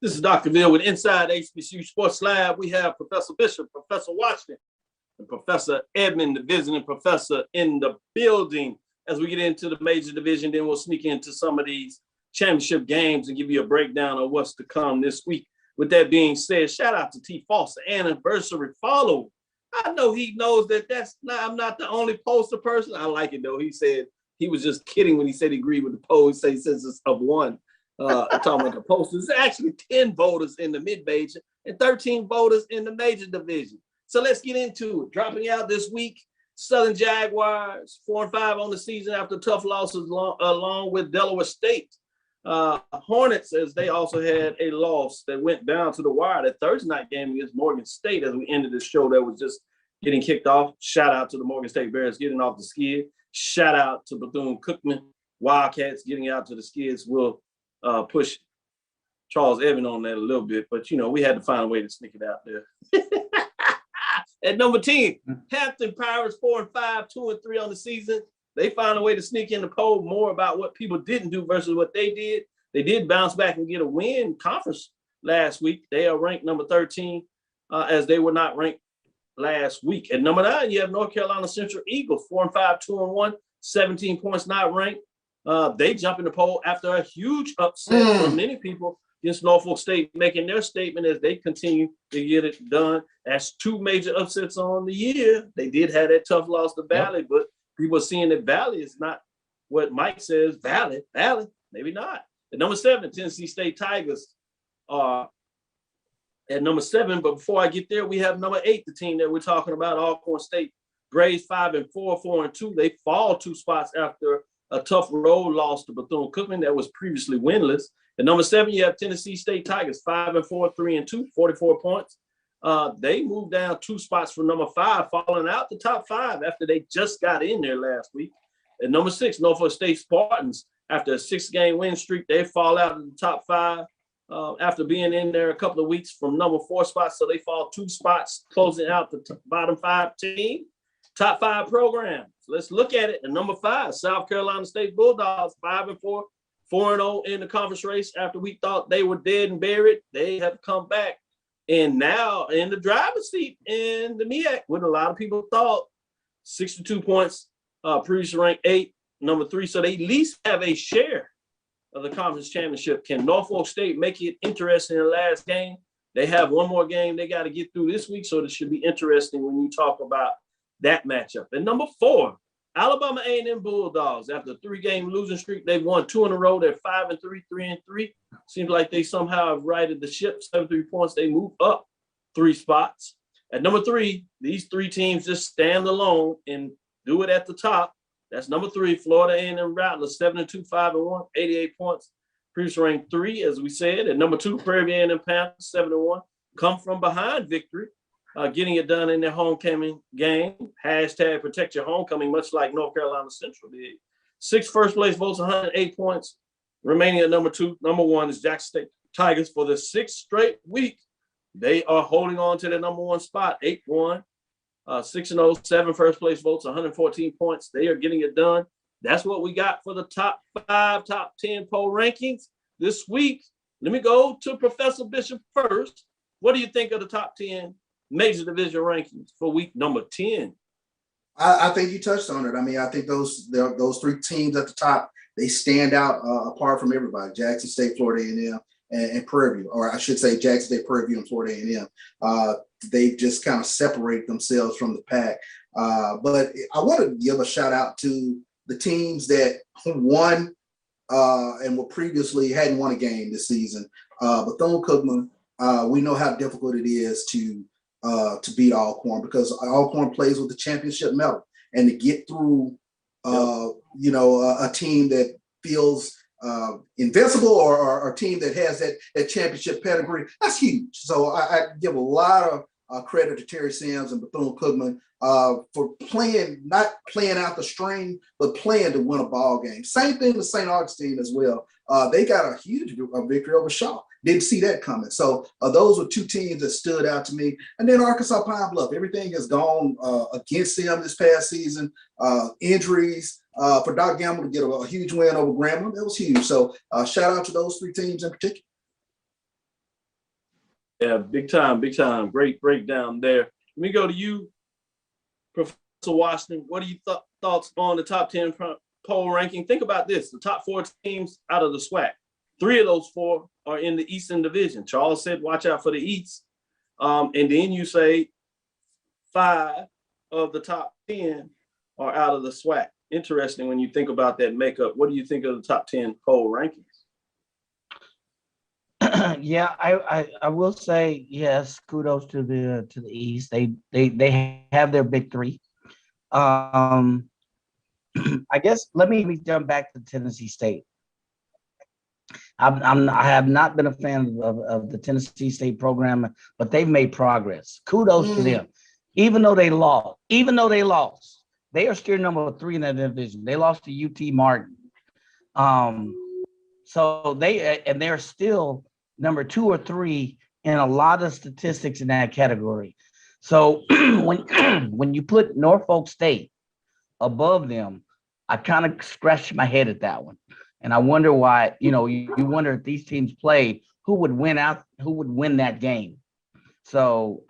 This is Dr. Cavil with Inside HBCU Sports Lab. We have Professor Bishop, Professor Washington, and Professor Edmond, the visiting professor, in the building. As we get into the major division, then we'll sneak into some of these championship games and give you a breakdown of what's to come this week. With that being said, shout out to T. Foster, anniversary follow. I know he knows that I'm not the only poster person. I like it though. He said he was just kidding when he said he agreed with the poll. He said he says it's of one. Talking about the posters. There's actually 10 voters in the mid-major and 13 voters in the major division. So let's get into it. Dropping out this week, Southern Jaguars 4-5 on the season after tough losses along with Delaware State. Hornets, as they also had a loss that went down to the wire. That Thursday night game against Morgan State, as we ended the show that was just getting kicked off. Shout out to the Morgan State Bears getting off the skid. Shout out to Bethune-Cookman Wildcats getting out to the skids. We'll push Charles Evan on that a little bit, but we had to find a way to sneak it out there. At number 10, Hampton Pirates 4-5, 2-3 on the season. They found a way to sneak in the poll more about what people didn't do versus what they did. They did bounce back and get a win conference last week. They are ranked number 13 as they were not ranked last week. At number 9, you have North Carolina Central Eagles 4-5, 2-1, 17 points not ranked. They jump in the poll after a huge upset for many people against Norfolk State, making their statement as they continue to get it done. That's 2 major upsets on the year. They did have that tough loss to Valley, but people are seeing that Valley is not what Mike says. Valley, maybe not. At number 7, Tennessee State Tigers are at number 7. But before I get there, we have number 8, the team that we're talking about, Alcorn State. Braves 5-4, 4-2. They fall 2 spots after a tough road loss to Bethune-Cookman that was previously winless. At number 7, you have Tennessee State Tigers, 5-4, 3-2, 44 points. They moved down 2 spots from number 5, falling out the top 5 after they just got in there last week. At number 6, Norfolk State Spartans, after a 6-game win streak, they fall out of the top 5 after being in there a couple of weeks from number 4 spots. So they fall 2 spots, closing out the bottom 5 team. Top 5 programs. Let's look at it. At number 5, South Carolina State Bulldogs, 5-4, 4-0 in the conference race. After we thought they were dead and buried, they have come back. And now in the driver's seat in the MEAC, what a lot of people thought, 62 points, previously ranked 8, number 3. So they at least have a share of the conference championship. Can Norfolk State make it interesting in the last game? They have one more game they got to get through this week, so this should be interesting when you talk about that matchup. And number 4, Alabama A&M Bulldogs. After a 3-game losing streak, they've won 2 in a row. They're 5-3, 3-3. Seems like they somehow have righted the ship. 73 points. They move up 3 spots. At number 3, these 3 teams just stand alone and do it at the top. That's number 3, Florida A&M Rattlers, 7-2, 5-1, 88 points. Previous ranked 3, as we said. At number 2, Prairie View A&M Panthers, 7-1, come from behind victory, getting it done in their homecoming game. Hashtag protect your homecoming, much like North Carolina Central did. 6 first place votes, 108 points. Remaining at number 2. Number 1 is Jackson State Tigers for the 6th straight week. They are holding on to the number 1 spot, 8-1, 6-0, 7 first place votes, 114 points. They are getting it done. That's what we got for the top 5, top 10 poll rankings this week. Let me go to Professor Bishop first. What do you think of the top 10 major division rankings for week number 10? I think you touched on it. I mean, I think those 3 teams at the top, they stand out apart from everybody. Jackson State, Florida A&M, and Prairie View, or I should say Jackson State, Prairie View, and Florida A&M. They've just kind of separated themselves from the pack. But I want to give a shout out to the teams that won and were previously hadn't won a game this season. Bethune-Cookman, we know how difficult it is to beat Alcorn, because Alcorn plays with the championship medal, and to get through a team that feels invincible, or a team that has that championship pedigree, that's huge. So I give a lot of credit to Terry Sims and Bethune-Cookman for not playing out the string, but playing to win a ball game. Same thing with St. Augustine as well. They got a huge victory over Shaw. Didn't see that coming. So those were 2 teams that stood out to me. And then Arkansas Pine Bluff, everything has gone against them this past season. Injuries for Doc Gamble to get a huge win over Grambling, that was huge. So shout out to those 3 teams in particular. Yeah, big time. Great breakdown there. Let me go to you, Professor Washington. What are your thoughts on the top 10 poll ranking? Think about this. The top 4 teams out of the SWAC. 3 of those 4 are in the Eastern Division. Charles said, watch out for the East. And then you say 5 of the top 10 are out of the SWAC. Interesting when you think about that makeup. What do you think of the top 10 poll rankings? Yeah, I will say yes. Kudos to the East. They have their big 3. I guess let me jump back to Tennessee State. I have not been a fan of the Tennessee State program, but they've made progress. Kudos to them. Even though they lost, they are still number 3 in that division. They lost to UT Martin. So they're still number 2 or 3 in a lot of statistics in that category. So when you put Norfolk State above them, I kind of scratched my head at that one. And I wonder why, you wonder if these teams play, who would win that game. So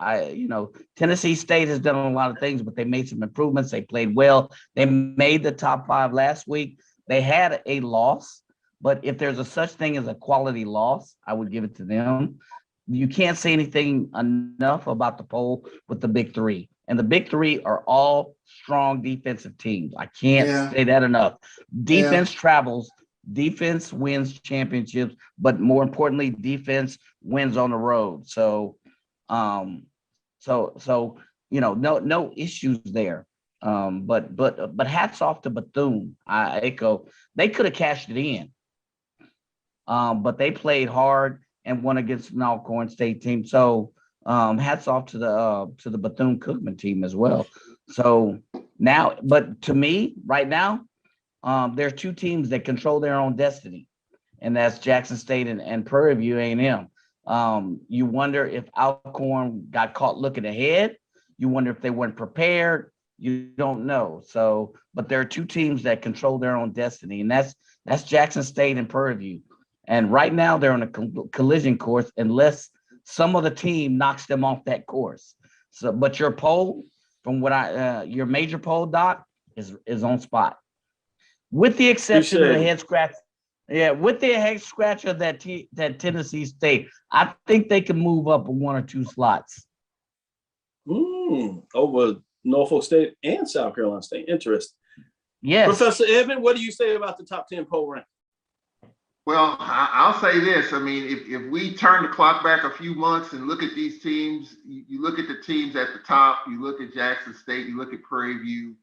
Tennessee State has done a lot of things, but they made some improvements. They played well. They made the top 5 last week. They had a loss, but if there's a such thing as a quality loss, I would give it to them. You can't say anything enough about the poll with the big 3. And the big 3 are all strong defensive teams. I can't say that enough. Defense travels. Defense wins championships, but more importantly, defense wins on the road. So, no issues there. But hats off to Bethune. I echo. They could have cashed it in, but they played hard and won against an Alcorn State team. So, hats off to the Bethune-Cookman team as well. So now, but to me, right now, there are 2 teams that control their own destiny, and that's Jackson State and Prairie View A&M. You wonder if Alcorn got caught looking ahead. You wonder if they weren't prepared. You don't know. So, but there are 2 teams that control their own destiny, and that's Jackson State and Prairie View. And right now they're on a collision course unless some other team knocks them off that course. So, but your poll, from what your major poll, Doc, is on spot. With the exception of the head scratch, with the head scratch of that Tennessee State, I think they can move up 1 or 2 slots. Over Norfolk State and South Carolina State. Interesting. Yes. Professor Edmond, what do you say about the top 10 poll rank? Well, I'll say this. I mean, if we turn the clock back a few months and look at these teams, you look at the teams at the top, you look at Jackson State, you look at Prairie View,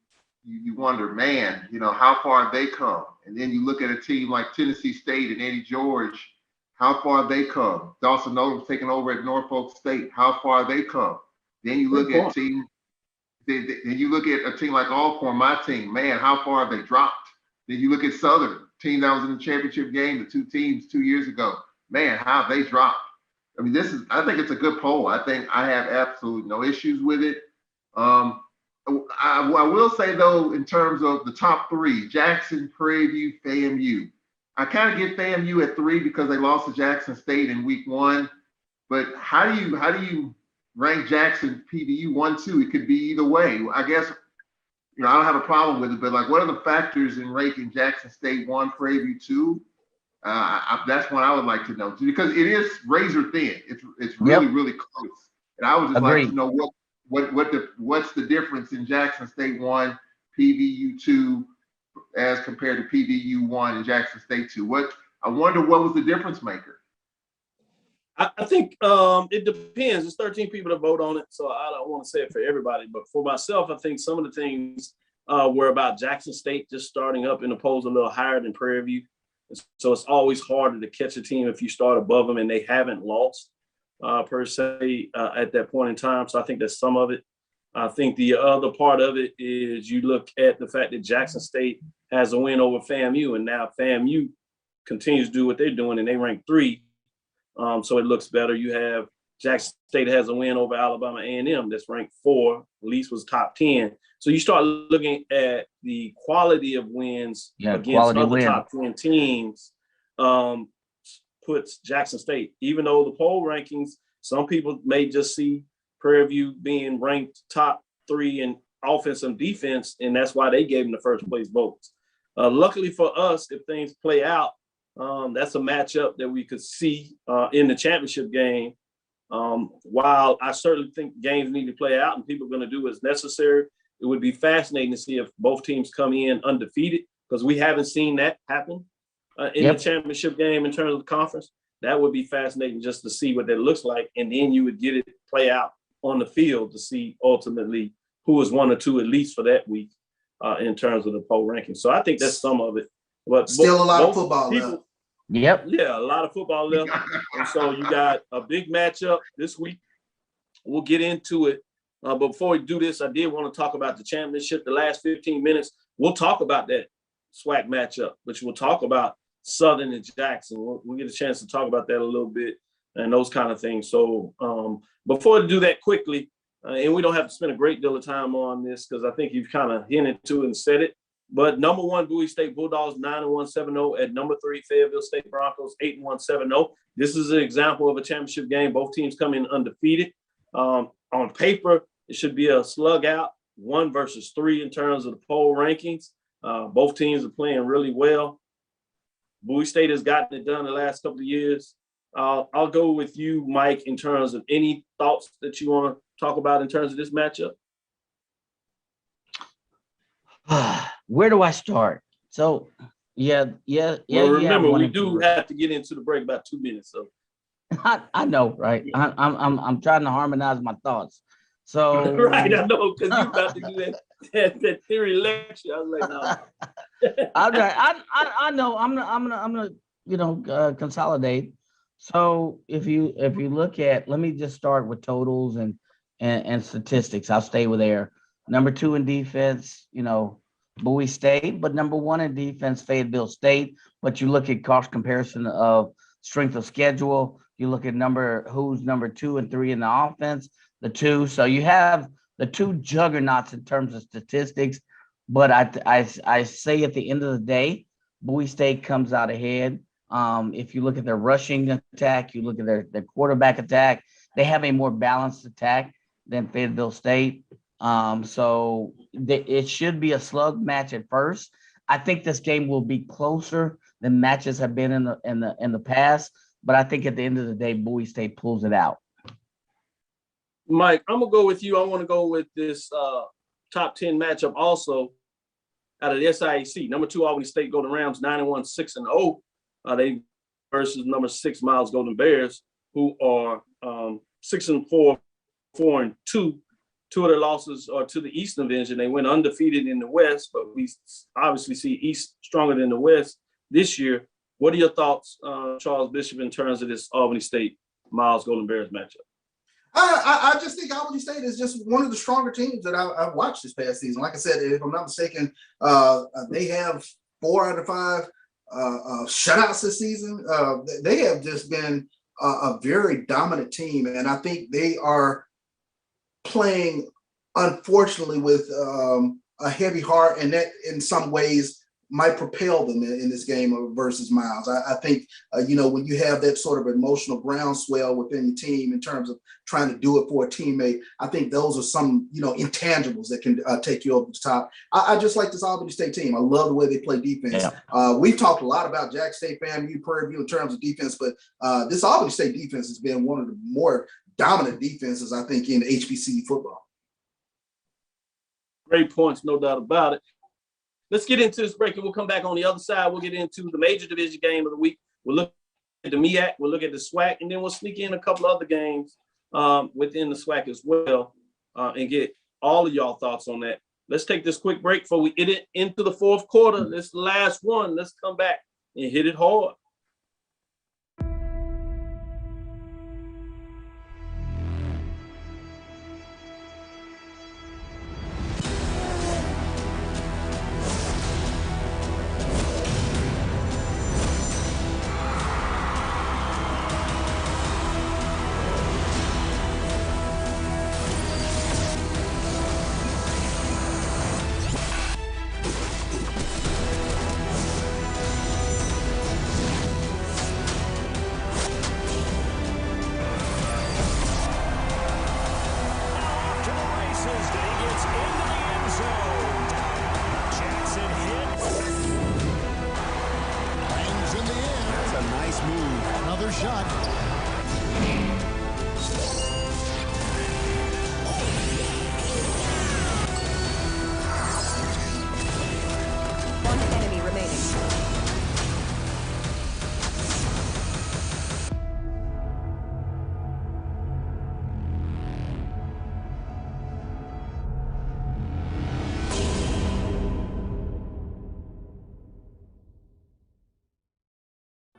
you wonder, man, how far have they come? And then you look at a team like Tennessee State and Eddie George, how far have they come? Dawson Nolan's taking over at Norfolk State, how far have they come? Then you look at teams, then you look at a team like Alcorn, my team, man, how far have they dropped? Then you look at Southern, team that was in the championship game, the two teams 2 years ago. Man, how have they dropped? I mean, I think it's a good poll. I think I have absolutely no issues with it. I will say, though, in terms of the top three, Jackson, Prairie View, FAMU. I kind of get FAMU at 3 because they lost to Jackson State in week 1. But how do you rank Jackson PVU 1, 2? It could be either way. I guess I don't have a problem with it, but like, what are the factors in ranking Jackson State 1, Prairie View 2? That's what I would like to know, because it is razor thin. It's really, really close. And I would just like to know what's the difference in Jackson State 1, PVU 2, as compared to PVU 1 and Jackson State 2. I wonder what was the difference maker. I think it depends. There's 13 people to vote on it, so I don't want to say it for everybody. But for myself, I think some of the things were about Jackson State just starting up in the polls a little higher than Prairie View. So it's always harder to catch a team if you start above them and they haven't lost per se at that point in time. So I think that's some of it. I think the other part of it is you look at the fact that Jackson State has a win over FAMU, and now FAMU continues to do what they're doing, and they rank 3. So it looks better. You have Jackson State has a win over Alabama A&M that's ranked 4. At least was top 10. So you start looking at the quality of wins against other top 10 teams. Puts Jackson State, even though the poll rankings, some people may just see Prairie View being ranked top 3 in offense and defense, and that's why they gave them the first place votes. Luckily for us, if things play out, that's a matchup that we could see in the championship game. While I certainly think games need to play out and people are going to do what's necessary, it would be fascinating to see if both teams come in undefeated, because we haven't seen that happen in the championship game in terms of the conference. That would be fascinating just to see what that looks like. And then you would get it play out on the field to see ultimately who is 1 or 2, at least for that week, in terms of the poll ranking. So I think that's some of it. But still a lot of football left. Yeah, a lot of football left. And so you got a big matchup this week. We'll get into it. But before we do this, I did want to talk about the championship. The last 15 minutes, we'll talk about that SWAC matchup, which we'll talk about Southern and Jackson. We'll get a chance to talk about that a little bit and those kind of things. So before I do that quickly, and we don't have to spend a great deal of time on this because I think you've kind of hinted to it and said it. But number 1, Bowie State Bulldogs 9-1-7-0 at number 3, Fayetteville State Broncos 8-1-7-0. This is an example of a championship game. Both teams come in undefeated. On paper, it should be a slug out, 1 versus 3 in terms of the poll rankings. Both teams are playing really well. Bowie State has gotten it done the last couple of years. I'll go with you, Mike, in terms of any thoughts that you want to talk about in terms of this matchup. Where do I start? So, yeah. Well, remember, we do have to get into the break about 2 minutes. So, I know, right? I'm trying to harmonize my thoughts. So, right, I know, because you're about to do that theory lecture. I was like, no. I know. I'm gonna consolidate. So, if you look at, let me just start with totals and statistics. I'll stay with there. Number 2 in defense, Bowie State, but number 1 in defense, Fayetteville State. But you look at cost comparison of strength of schedule. You look at who's number 2 and 3 in the offense, the 2. So you have the 2 juggernauts in terms of statistics. But I say at the end of the day, Bowie State comes out ahead. If you look at their rushing attack, you look at their quarterback attack, they have a more balanced attack than Fayetteville State. So it should be a slug match at first. I think this game will be closer than matches have been in the past, but I think at the end of the day, Bowie State pulls it out. Mike, I'm gonna go with you. I want to go with this top 10 matchup also out of the SIAC. Number 2, Albany State Golden Rams 9-1-6-0. They versus number 6 Miles Golden Bears, who are 6-4, 4-2. 2 of their losses are to the Eastern Division. They went undefeated in the West, but we obviously see East stronger than the West this year. What are your thoughts, Charles Bishop, in terms of this Albany State Miles Golden Bears matchup? I just think Albany State is just one of the stronger teams that I've watched this past season. Like I said, if I'm not mistaken, they have 4 out of 5 shutouts this season. They have just been a very dominant team, and I think they are playing, unfortunately, with a heavy heart, and that in some ways might propel them in this game versus Miles. I think, when you have that sort of emotional groundswell within your team in terms of trying to do it for a teammate, I think those are some, intangibles that can take you over the top. I just like this Albany State team. I love the way they play defense. Yeah. We've talked a lot about Jack State, FAMU, Prairie View in terms of defense, but this Albany State defense has been one of the more dominant defenses, I think, in HBCU football. Great points, no doubt about it. Let's get into this break, and we'll come back on the other side. We'll get into the major division game of the week. We'll look at the MEAC, we'll look at the SWAC, and then we'll sneak in a couple other games within the SWAC as well, and get all of y'all thoughts on that. Let's take this quick break before we get it into the fourth quarter. This is the last one. Let's come back and hit it hard.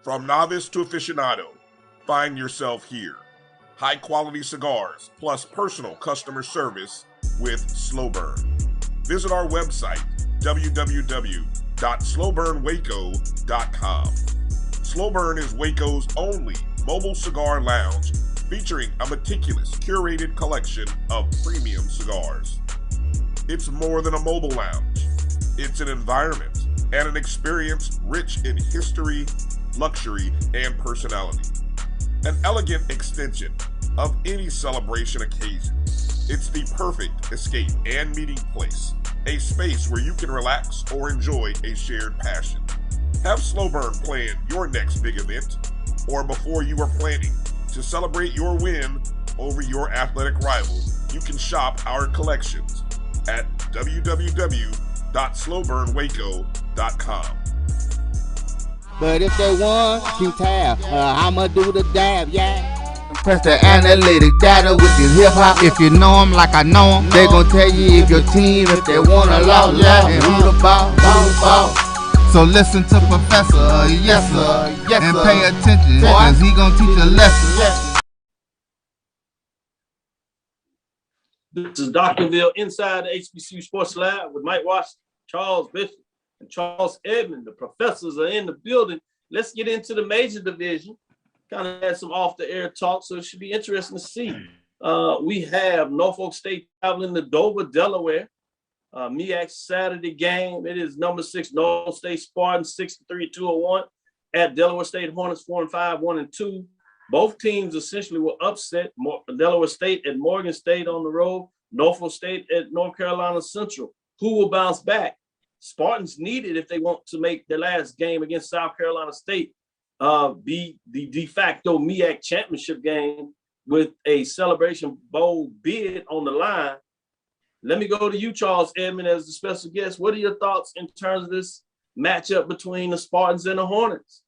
From novice to aficionado, find yourself here. High quality cigars plus personal customer service with Slow Burn. Visit our website, www.slowburnwaco.com. Slow Burn is Waco's only mobile cigar lounge featuring a meticulous curated collection of premium cigars. It's more than a mobile lounge. It's an environment and an experience rich in history, luxury, and personality. An elegant extension of any celebration occasion. It's the perfect escape and meeting place, a space where you can relax or enjoy a shared passion. Have Slow Burn plan your next big event, or before you are planning to celebrate your win over your athletic rival, you can shop our collections at www.slowburnwaco.com. But if they want to tab, I'ma do the dab, yeah. Press the analytic data with your hip hop. If you know them like I know them, they gon' tell you if your team, if they want a law, and who the ball. So listen to Professor, yes sir, and pay attention, cause he gon' teach a lesson. This is Dr. Ville inside the HBCU Sports Lab with Mike Washington, Charles Bishop, and Charles Edmond. The professors are in the building. Let's get into the major division. Kind of had some off the air talk, so it should be interesting to see. We have Norfolk State traveling to Dover, Delaware. MEAC Saturday game. It is number 6 Norfolk State Spartans 6-3-2-1 at Delaware State Hornets 4-5, 1-2. Both teams essentially were upset. Delaware State at Morgan State on the road. Norfolk State at North Carolina Central. Who will bounce back? Spartans need it if they want to make their last game against South Carolina State be the de facto MEAC championship game with a Celebration Bowl bid on the line. Let me go to you, Charles Edmond, as the special guest. What are your thoughts in terms of this matchup between the Spartans and the Hornets?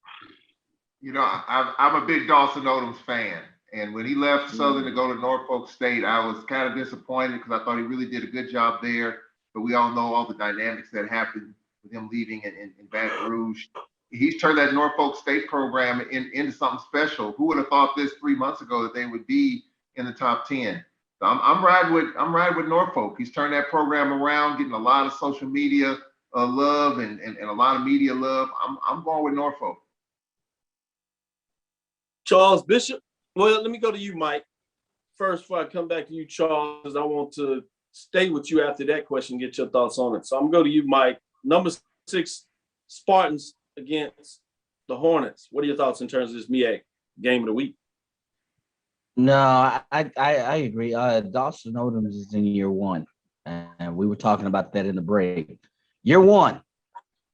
I'm a big Dawson Odom's fan. And when he left Southern to go to Norfolk State, I was kind of disappointed because I thought he really did a good job there. But we all know all the dynamics that happened with him leaving in Baton Rouge. He's turned that Norfolk State program into something special. Who would have thought this 3 months ago that they would be in the top 10? So I'm riding with Norfolk. He's turned that program around, getting a lot of social media love and a lot of media love. I'm going with Norfolk. Charles Bishop. Well, let me go to you, Mike. First, before I come back to you, Charles, I want to stay with you after that question, get your thoughts on it. So I'm going to go to you, Mike. Number 6, Spartans against the Hornets. What are your thoughts in terms of this MEAC game of the week? No, I agree. Dawson Odom is in year 1, and we were talking about that in the break. Year 1,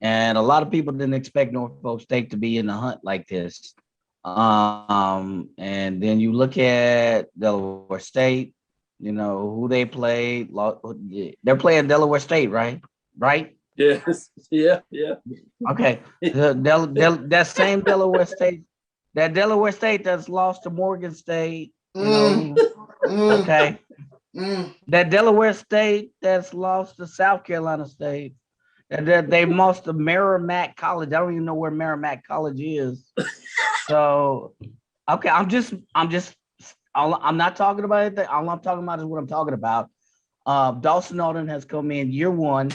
and a lot of people didn't expect Norfolk State to be in the hunt like this. And then you look at Delaware State, who they played. They're playing Delaware State, right? Right? Yes. Yeah. Okay. That same Delaware State, that's lost to Morgan State. Okay. That Delaware State that's lost to South Carolina State. That they lost to Merrimack College. I don't even know where Merrimack College is. So, okay, I'm not talking about anything. All I'm talking about is what I'm talking about. Dawson Odom has come in year 1.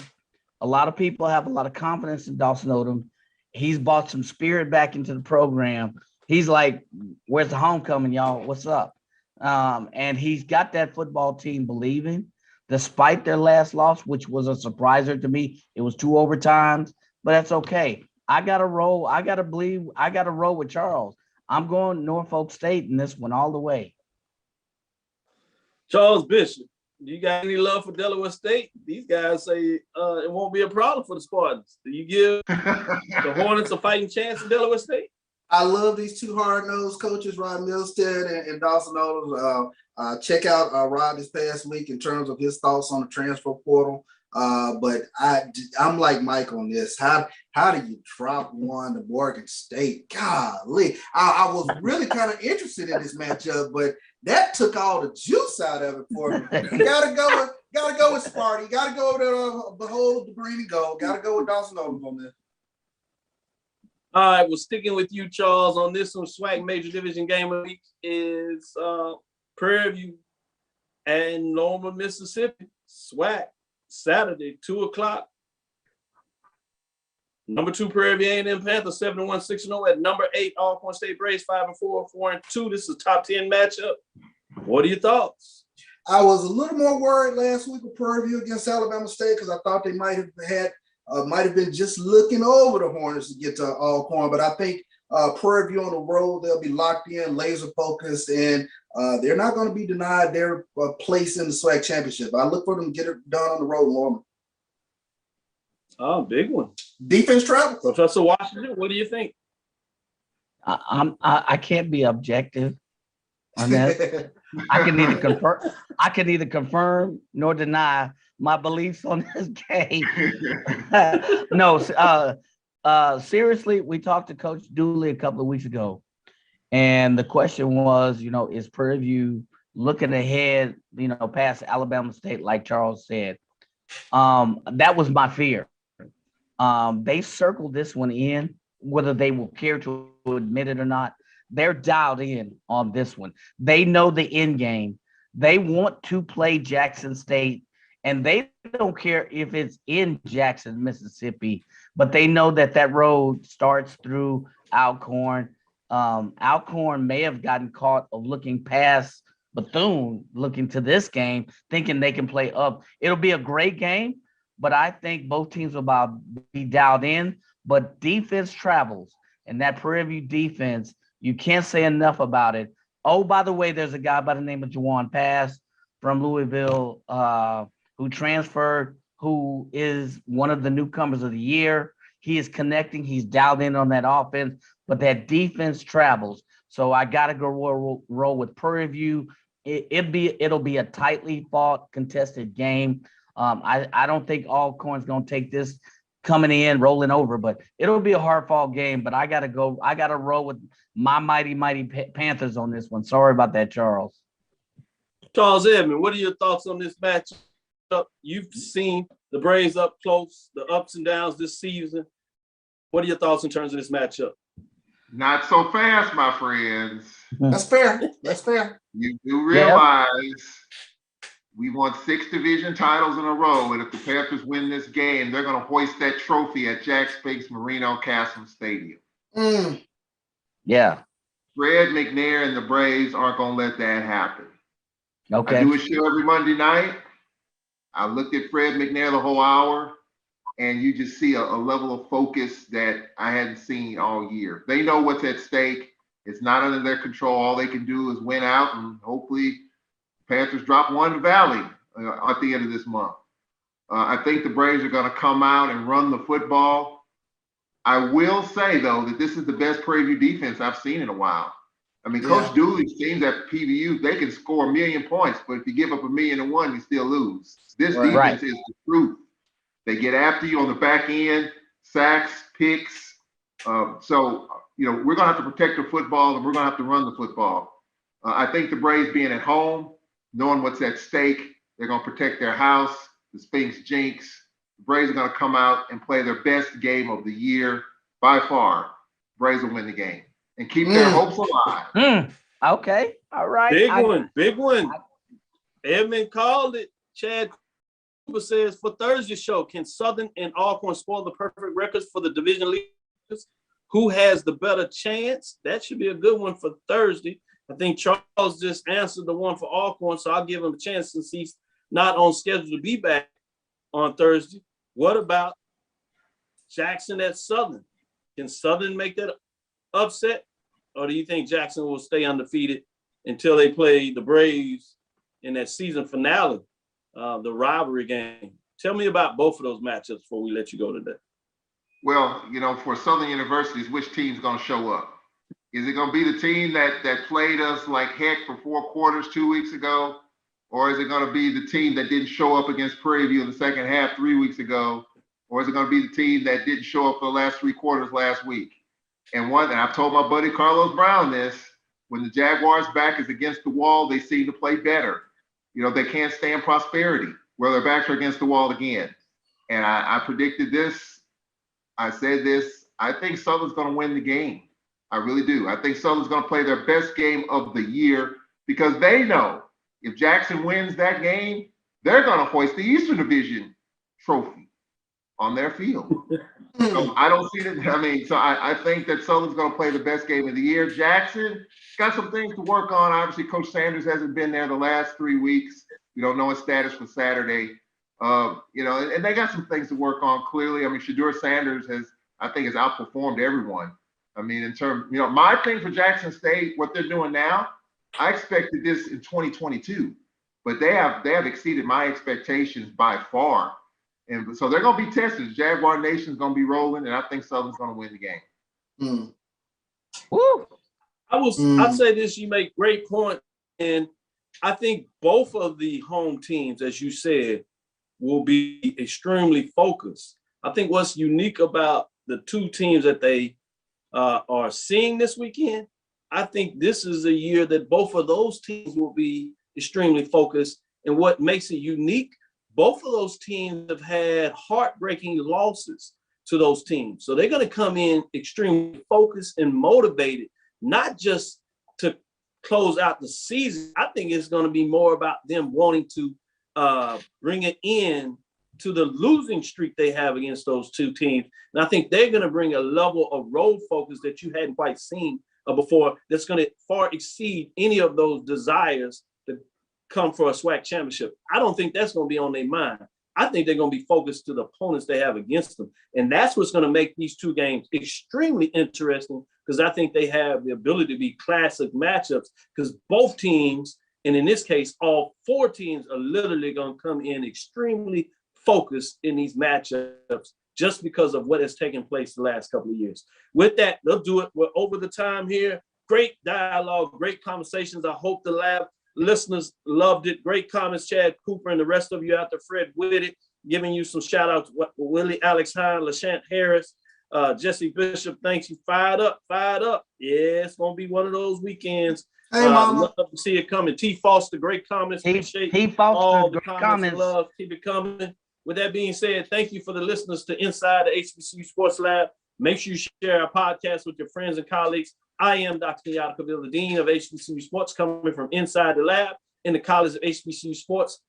A lot of people have a lot of confidence in Dawson Odom. He's brought some spirit back into the program. He's like, where's the homecoming, y'all? What's up? And he's got that football team believing, despite their last loss, which was a surpriser to me. It was 2 overtimes, but that's okay. I got to roll. I got to believe. I got to roll with Charles. I'm going Norfolk State in this one all the way. Charles Bishop, do you got any love for Delaware State? These guys say it won't be a problem for the Spartans. Do you give the Hornets a fighting chance in Delaware State? I love these 2 hard-nosed coaches, Rod Milstead and Dawson Odom. Check out Rod this past week in terms of his thoughts on the transfer portal. But I'm like Mike on this. How do you drop one to Morgan State? Golly, I was really kind of interested in this matchup, but that took all the juice out of it for me. You gotta go with Sparty. You gotta go to behold the green and gold. Gotta go with Dawson Odom on this. All right, well, sticking with you, Charles, on this one, SWAC Major Division game of the week is Prairie View and Norman, Mississippi. SWAC, Saturday, 2 o'clock. Number 2, Prairie View A&M Panthers, 7-1, 6-0. At number 8, Alcorn State Braves, 5-4, 4-2. This is a top 10 matchup. What are your thoughts? I was a little more worried last week with Prairie View against Alabama State because I thought they might have been just looking over the Hornets to get to Alcorn, but I think Prairie View on the road, they'll be locked in, laser focused, and they're not going to be denied their place in the SWAC championship. I look for them to get it done on the road, Norman. Oh, big one. Defense travels. Professor Washington, what do you think? I can't be objective on that. I can neither confirm nor deny my beliefs on this game. No, seriously, we talked to Coach Dooley a couple of weeks ago, and the question was, is Prairie View looking ahead, past Alabama State, like Charles said? That was my fear. They circled this one in, whether they will care to admit it or not. They're dialed in on this one. They know the end game. They want to play Jackson State, and they don't care if it's in Jackson, Mississippi, but they know that road starts through Alcorn. Alcorn may have gotten caught of looking past Bethune, looking to this game, thinking they can play up. It'll be a great game, but I think both teams will be dialed in, but defense travels, and that Prairie View defense, you can't say enough about it. Oh, by the way, there's a guy by the name of Juwan Pass from Louisville who transferred, who is one of the newcomers of the year. He is connecting. He's dialed in on that offense, but that defense travels. So I got to go roll with Prairie View. It'll be a tightly fought, contested game. I don't think Alcorn's going to take this coming in, rolling over, but it'll be a hard fought game. But I got to roll with my mighty Panthers on this one. Sorry about that, Charles. Charles Edmond, what are your thoughts on this matchup? You've seen the Braves up close, the ups and downs this season. What are your thoughts in terms of this matchup? Not so fast, my friends. That's fair. That's fair. You do realize we won 6 division titles in a row, and if the Panthers win this game, they're going to hoist that trophy at Jack Spinks Marino Castle Stadium. Yeah. Fred McNair and the Braves aren't going to let that happen. Okay. I do a show every Monday night. I looked at Fred McNair the whole hour, and you just see a level of focus that I hadn't seen all year. They know what's at stake. It's not under their control. All they can do is win out, and hopefully Panthers drop one in the Valley at the end of this month. I think the Braves are going to come out and run the football. I will say, though, that this is the best Prairie View defense I've seen in a while. I mean, Coach Dooley's teams at PVU, they can score 1,000,000 points, but if you give up 1,000,001, you still lose. This defense is the truth. They get after you on the back end, sacks, picks. So, we're going to have to protect the football, and we're going to have to run the football. I think the Braves being at home, knowing what's at stake, they're going to protect their house, the Spinks jinx. The Braves are going to come out and play their best game of the year. By far, Braves will win the game and keep their hopes alive. Okay. All right. Big one. Edmund called it. Chad Cooper says, for Thursday's show, can Southern and Alcorn spoil the perfect records for the division leaders? Who has the better chance? That should be a good one for Thursday. I think Charles just answered the one for Alcorn, so I'll give him a chance since he's not on schedule to be back on Thursday. What about Jackson at Southern? Can Southern make that upset? Or do you think Jackson will stay undefeated until they play the Braves in that season finale, the rivalry game? Tell me about both of those matchups before we let you go today. Well, for Southern Universities, which team's going to show up? Is it going to be the team that played us like heck for 4 quarters 2 weeks ago? Or is it going to be the team that didn't show up against Prairie View in the second half 3 weeks ago? Or is it going to be the team that didn't show up for the last 3 quarters last week? And I've told my buddy Carlos Brown this, when the Jaguars' back is against the wall, they seem to play better. They can't stand prosperity where their backs are against the wall again. And I predicted this. I said this. I think Southern's going to win the game. I really do. I think Southern's going to play their best game of the year because they know if Jackson wins that game, they're going to hoist the Eastern Division trophy on their field. So I don't see that. So I think that Southern's going to play the best game of the year. Jackson got some things to work on. Obviously, Coach Sanders hasn't been there the last 3 weeks. We don't know his status for Saturday. And they got some things to work on, clearly. Shadur Sanders has outperformed everyone. In terms, my thing for Jackson State, what they're doing now, I expected this in 2022, but they have exceeded my expectations by far. And so they're going to be tested. Jaguar Nation's going to be rolling, and I think Southern's going to win the game. Woo! I'd say this, you make great point. And I think both of the home teams, as you said, will be extremely focused. I think what's unique about the two teams that they are seeing this weekend, I think this is a year that both of those teams will be extremely focused. And what makes it unique, both of those teams have had heartbreaking losses to those teams. So they're going to come in extremely focused and motivated, not just to close out the season. I think it's going to be more about them wanting to bring it in to the losing streak they have against those two teams. And I think they're going to bring a level of road focus that you hadn't quite seen before that's going to far exceed any of those desires to come for a SWAC championship. I don't think that's going to be on their mind. I think they're going to be focused to the opponents they have against them. And that's what's going to make these two games extremely interesting, because I think they have the ability to be classic matchups, because both teams, and in this case, all 4 teams are literally going to come in extremely focused in these matchups just because of what has taken place the last couple of years. With that, they'll do it. We're over the time here. Great dialogue, great conversations. I hope the lab listeners loved it. Great comments, Chad Cooper and the rest of you out there, Fred Whitted, giving you some shout outs, Willie Alex Hine, LaShant Harris, Jesse Bishop, thanks. You fired up. Yeah, it's gonna be one of those weekends. Hey, Mama. Love to see it coming. T. Foster, great comments. Appreciate T. Foster, all the great comments and love. Keep it coming. With that being said, thank you for the listeners to Inside the HBCU Sports Lab. Make sure you share our podcast with your friends and colleagues. I am Dr. Kenyatta Cavil, the Dean of HBCU Sports, coming from inside the lab in the College of HBCU Sports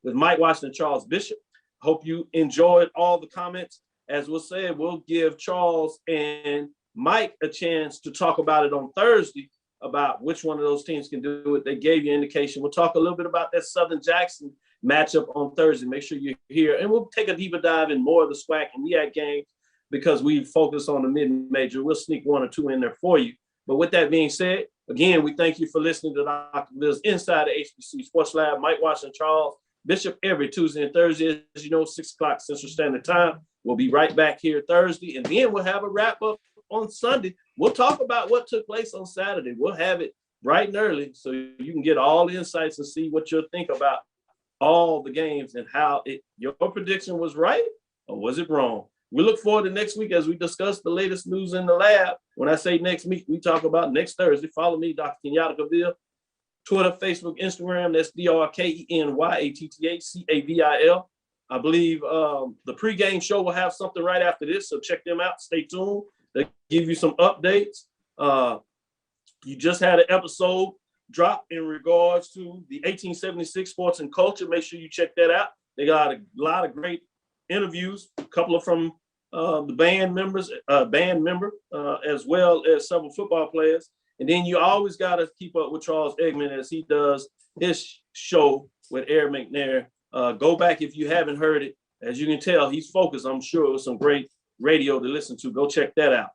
with Mike Washington and Charles Bishop. Hope you enjoyed all the comments. As we'll say, we'll give Charles and Mike a chance to talk about it on Thursday, about which one of those teams can do it. They gave you an indication. We'll talk a little bit about that Southern Jackson matchup on Thursday. Make sure you're here. And we'll take a deeper dive in more of the SWAC and MEAC games because we focus on the mid-major. We'll sneak one or two in there for you. But with that being said, again, we thank you for listening to Dr. Bill's Inside the HBCU Sports Lab. Mike Washington, Charles Bishop, every Tuesday and Thursday, as you know, 6 o'clock Central Standard Time. We'll be right back here Thursday, and then we'll have a wrap-up on Sunday. We'll talk about what took place on Saturday. We'll have it bright and early so you can get all the insights and see what you'll think about all the games and how your prediction was right or was it wrong. We look forward to next week as we discuss the latest news in the lab. When I say next week, we talk about next Thursday. Follow me, Dr. Kenyatta Cavil, Twitter, Facebook, Instagram. That's DrKenyattaCavil. I believe the pregame show will have something right after this, so check them out. Stay tuned. They give you some updates. You just had an episode drop in regards to the 1876 sports and culture. Make sure you check that out. They got a lot of great interviews, a couple of from the band member, as well as several football players. And then you always got to keep up with Charles Eggman as he does his show with Aaron McNair. Go back if you haven't heard it. As you can tell, he's focused, I'm sure, with some great radio to listen to. Go check that out.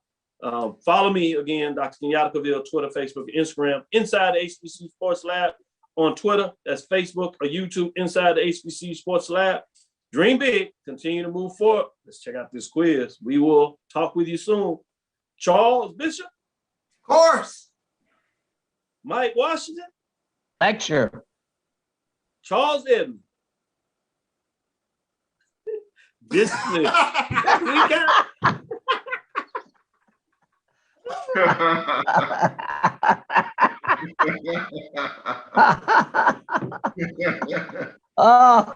Follow me again, Dr. Kenyatta Cavil, Twitter, Facebook, Instagram, Inside the HBCU Sports Lab on Twitter. That's Facebook or YouTube, Inside the HBCU Sports Lab. Dream big, continue to move forward. Let's check out this quiz. We will talk with you soon. Charles Bishop. Of course. Mike Washington. Lecture. Charles Edmond. Dismissed. We got. Oh.